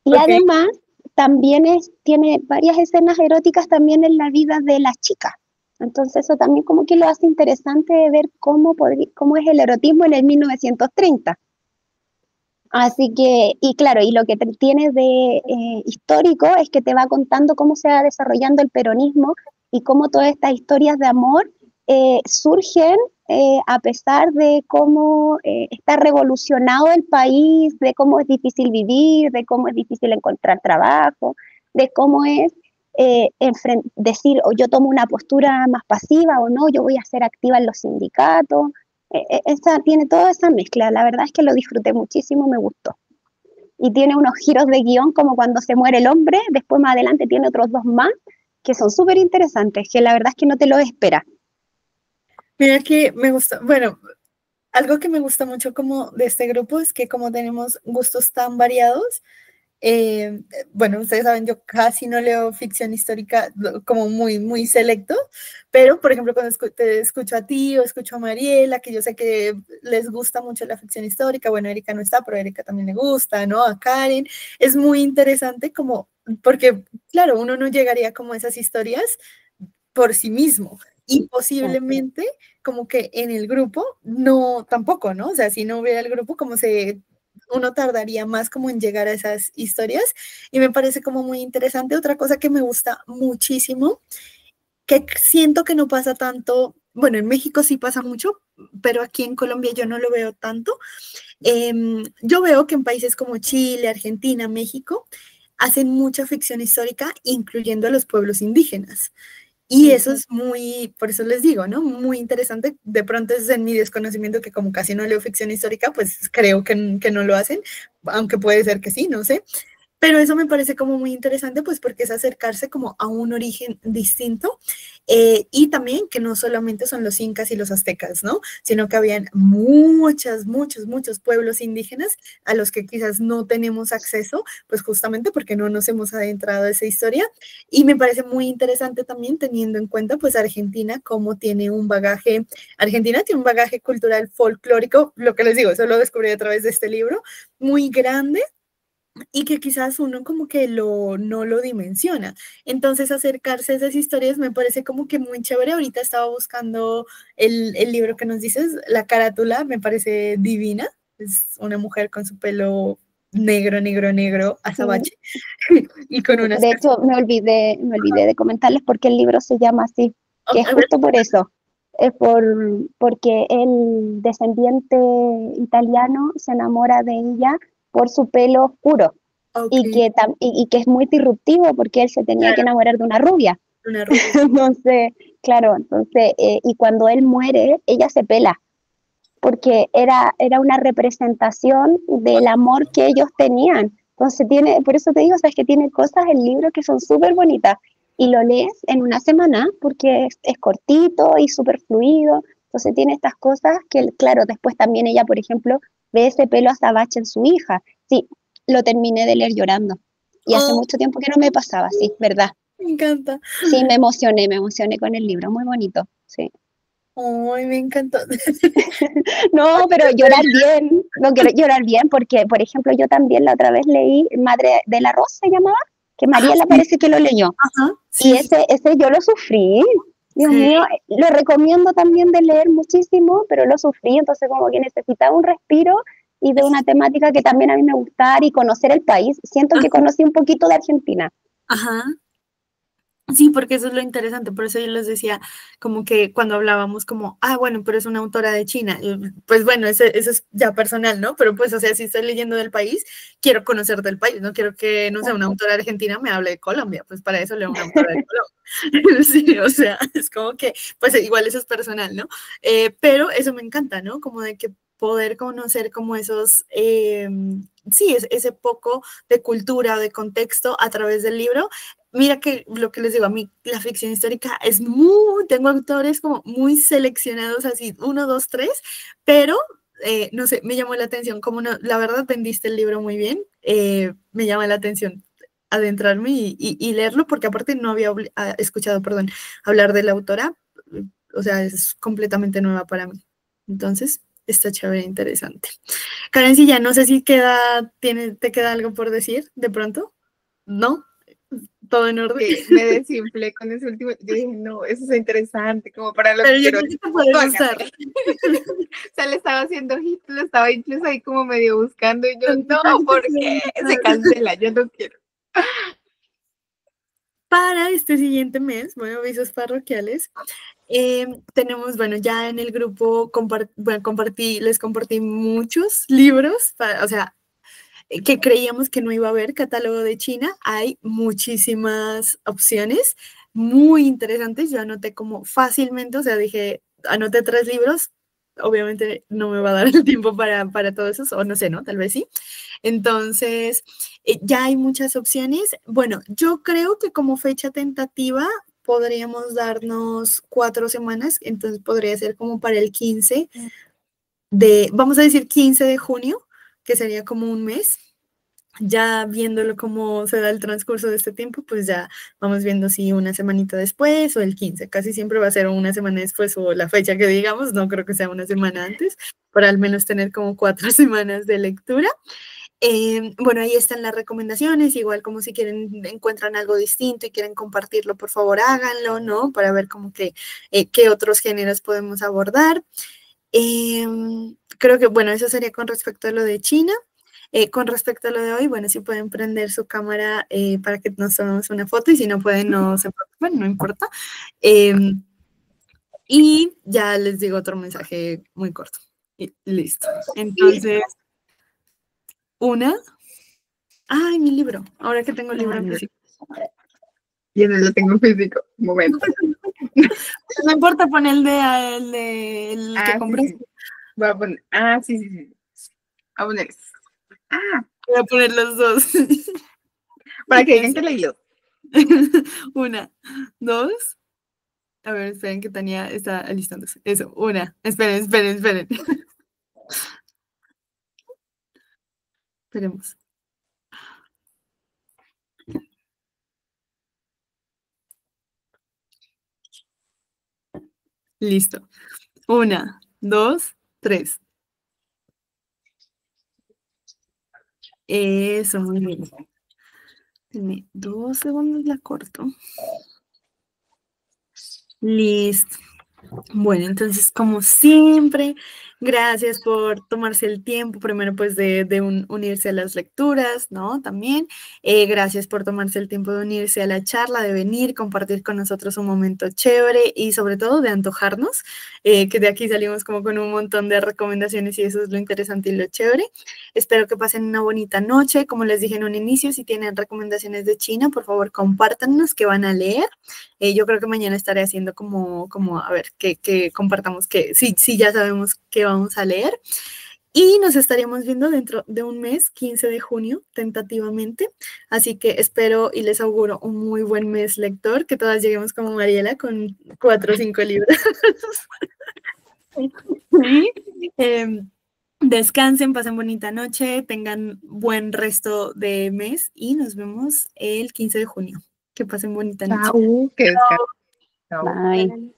Y además, también tiene varias escenas eróticas también en la vida de la chica. Entonces eso también como que lo hace interesante de ver cómo es el erotismo en el 1930. Así que, y claro, y lo que tiene de histórico es que te va contando cómo se va desarrollando el peronismo y cómo todas estas historias de amor surgen a pesar de cómo está revolucionado el país, de cómo es difícil vivir, de cómo es difícil encontrar trabajo, de cómo es decir, o yo tomo una postura más pasiva o no, yo voy a ser activa en los sindicatos. Tiene toda esa mezcla, la verdad es que lo disfruté muchísimo, me gustó. Y tiene unos giros de guión como cuando se muere el hombre, después más adelante tiene otros dos más, que son súper interesantes, que la verdad es que no te lo esperas. Mira que me gusta, bueno, algo que me gusta mucho como de este grupo es que como tenemos gustos tan variados, bueno, ustedes saben, yo casi no leo ficción histórica como muy selecto, pero por ejemplo cuando te escucho a ti o escucho a Mariela, que yo sé que les gusta mucho la ficción histórica, bueno, Erika no está, pero a Erika también le gusta, ¿no? A Karen, es muy interesante como, porque claro, uno no llegaría como a esas historias por sí mismo y posiblemente como que en el grupo no, tampoco, ¿no? O sea, si no hubiera el grupo, uno tardaría más como en llegar a esas historias y me parece como muy interesante. Otra cosa que me gusta muchísimo, que siento que no pasa tanto, bueno, en México sí pasa mucho, pero aquí en Colombia yo no lo veo tanto. Yo veo que en países como Chile, Argentina, México, hacen mucha ficción histórica, incluyendo a los pueblos indígenas. Y eso es muy, por eso les digo, ¿no? Muy interesante. De pronto es en mi desconocimiento que como casi no leo ficción histórica, pues creo que no lo hacen, aunque puede ser que sí, no sé. Pero eso me parece como muy interesante, pues porque es acercarse como a un origen distinto y también que no solamente son los incas y los aztecas, ¿no? Sino que habían muchos pueblos indígenas a los que quizás no tenemos acceso, pues justamente porque no nos hemos adentrado a esa historia. Y me parece muy interesante también teniendo en cuenta, pues Argentina, cómo tiene un bagaje, Argentina tiene un bagaje cultural folclórico, lo que les digo, eso lo descubrí a través de este libro, muy grande y que quizás uno como que no lo dimensiona. Entonces acercarse a esas historias me parece como que muy chévere. Ahorita estaba buscando el libro que nos dices, la carátula me parece divina. Es una mujer con su pelo negro, azabache, y con unas... De hecho, me olvidé de comentarles por qué el libro se llama así, que es justo por eso. Es porque el descendiente italiano se enamora de ella por su pelo oscuro y que es muy disruptivo porque él se tenía que enamorar de una rubia. Entonces, claro, y cuando él muere, ella se pela porque era una representación del amor que ellos tenían. Entonces por eso te digo, sabes que tiene cosas el libro que son súper bonitas y lo lees en una semana porque es cortito y súper fluido. Entonces tiene estas cosas que, claro, después también ella, por ejemplo, ve ese pelo azabache en su hija. Sí, lo terminé de leer llorando. Y hace mucho tiempo que no me pasaba, sí, ¿verdad? Me encanta. Sí, me emocioné con el libro, muy bonito, sí. Ay, me encantó. No, pero llorar bien, no quiero llorar bien porque, por ejemplo, yo también la otra vez leí Madre de la Rosa, se llamaba, que Mariela parece que lo leyó. Sí. Y ese yo lo sufrí, Dios mío, lo recomiendo también de leer muchísimo, pero lo sufrí, entonces como que necesitaba un respiro y de una temática que también a mí me gustaba y conocer el país. Siento que conocí un poquito de Argentina. Ajá. Sí, porque eso es lo interesante, por eso yo les decía como que cuando hablábamos como, bueno, pero es una autora de China, y, pues bueno, eso es ya personal, ¿no? Pero pues, o sea, si estoy leyendo del país, quiero conocer del país, no quiero que, no sé, una autora argentina me hable de Colombia, pues para eso leo una autora de Colombia. Sí, o sea, es como que, pues igual eso es personal, ¿no? Pero eso me encanta, ¿no? Como de que poder conocer como esos, sí, ese poco de cultura o de contexto a través del libro. Mira que lo que les digo, a mí la ficción histórica es tengo autores como muy seleccionados, así, 1, 2, 3, pero no sé, me llamó la atención, como no, la verdad vendiste el libro muy bien, me llama la atención adentrarme y leerlo, porque aparte no había escuchado, perdón, hablar de la autora, o sea, es completamente nueva para mí. Entonces, está chévere, interesante. Karencilla, no sé si te queda algo por decir de pronto, ¿no? Todo en orden. Me desinflé con ese último. Yo dije, no, eso es interesante, como para lo Pero que yo quiero. creo que te puede gustar. O sea, le estaba haciendo hit, lo estaba incluso ahí como medio buscando y yo, no, ¿por qué? Se cancela, yo no quiero. Para este siguiente mes, bueno, avisos parroquiales, tenemos, bueno, ya en el grupo les compartí muchos libros, o sea, que creíamos que no iba a haber catálogo de China. Hay muchísimas opciones muy interesantes. Yo anoté como fácilmente, o sea, dije, anoté 3 libros. Obviamente no me va a dar el tiempo para todos esos, o no sé, ¿no? Tal vez sí. Entonces, ya hay muchas opciones. Bueno, yo creo que como fecha tentativa podríamos darnos 4 semanas, entonces podría ser como para el 15 vamos a decir 15 de junio, que sería como un mes. Ya viéndolo cómo se da el transcurso de este tiempo, pues ya vamos viendo si una semanita después o el 15. Casi siempre va a ser una semana después o la fecha que digamos, no creo que sea una semana antes, para al menos tener como 4 semanas de lectura. Bueno, ahí están las recomendaciones, igual como si encuentran algo distinto y quieren compartirlo, por favor háganlo, ¿no? Para ver como que qué otros géneros podemos abordar. Creo que, bueno, eso sería con respecto a lo de China. Con respecto a lo de hoy, bueno, si pueden prender su cámara para que nos tomemos una foto y si no pueden, no se preocupen, no importa. Y ya les digo otro mensaje muy corto. Y listo. Entonces, ay, mi libro. Ahora que tengo el libro en físico. Yo no lo tengo en físico. Un momento. No importa, pon el el que compré. Sí. Voy a poner. Sí. Voy a poner eso. Voy a poner los dos. Para que digan que leí los. 1, 2. A ver, esperen que Tania está alistándose. Eso, 1. Esperen. Esperemos. Listo. 1, 2, 3. Eso, muy bien. Denme 2 segundos, la corto. Listo. Bueno, entonces, como siempre, gracias por tomarse el tiempo, primero pues de unirse a las lecturas, ¿no? También, gracias por tomarse el tiempo de unirse a la charla, de venir, compartir con nosotros un momento chévere y sobre todo de antojarnos, que de aquí salimos como con un montón de recomendaciones y eso es lo interesante y lo chévere. Espero que pasen una bonita noche, como les dije en un inicio, si tienen recomendaciones de China, por favor compártanos que van a leer. Yo creo que mañana estaré haciendo como a ver, que compartamos que sí, ya sabemos qué vamos a leer. Y nos estaríamos viendo dentro de un mes, 15 de junio, tentativamente. Así que espero y les auguro un muy buen mes lector, que todas lleguemos como Mariela con 4 o 5 libros. Descansen, pasen bonita noche, tengan buen resto de mes y nos vemos el 15 de junio. Que pasen bonita noche. Chao, que descansen. Bye.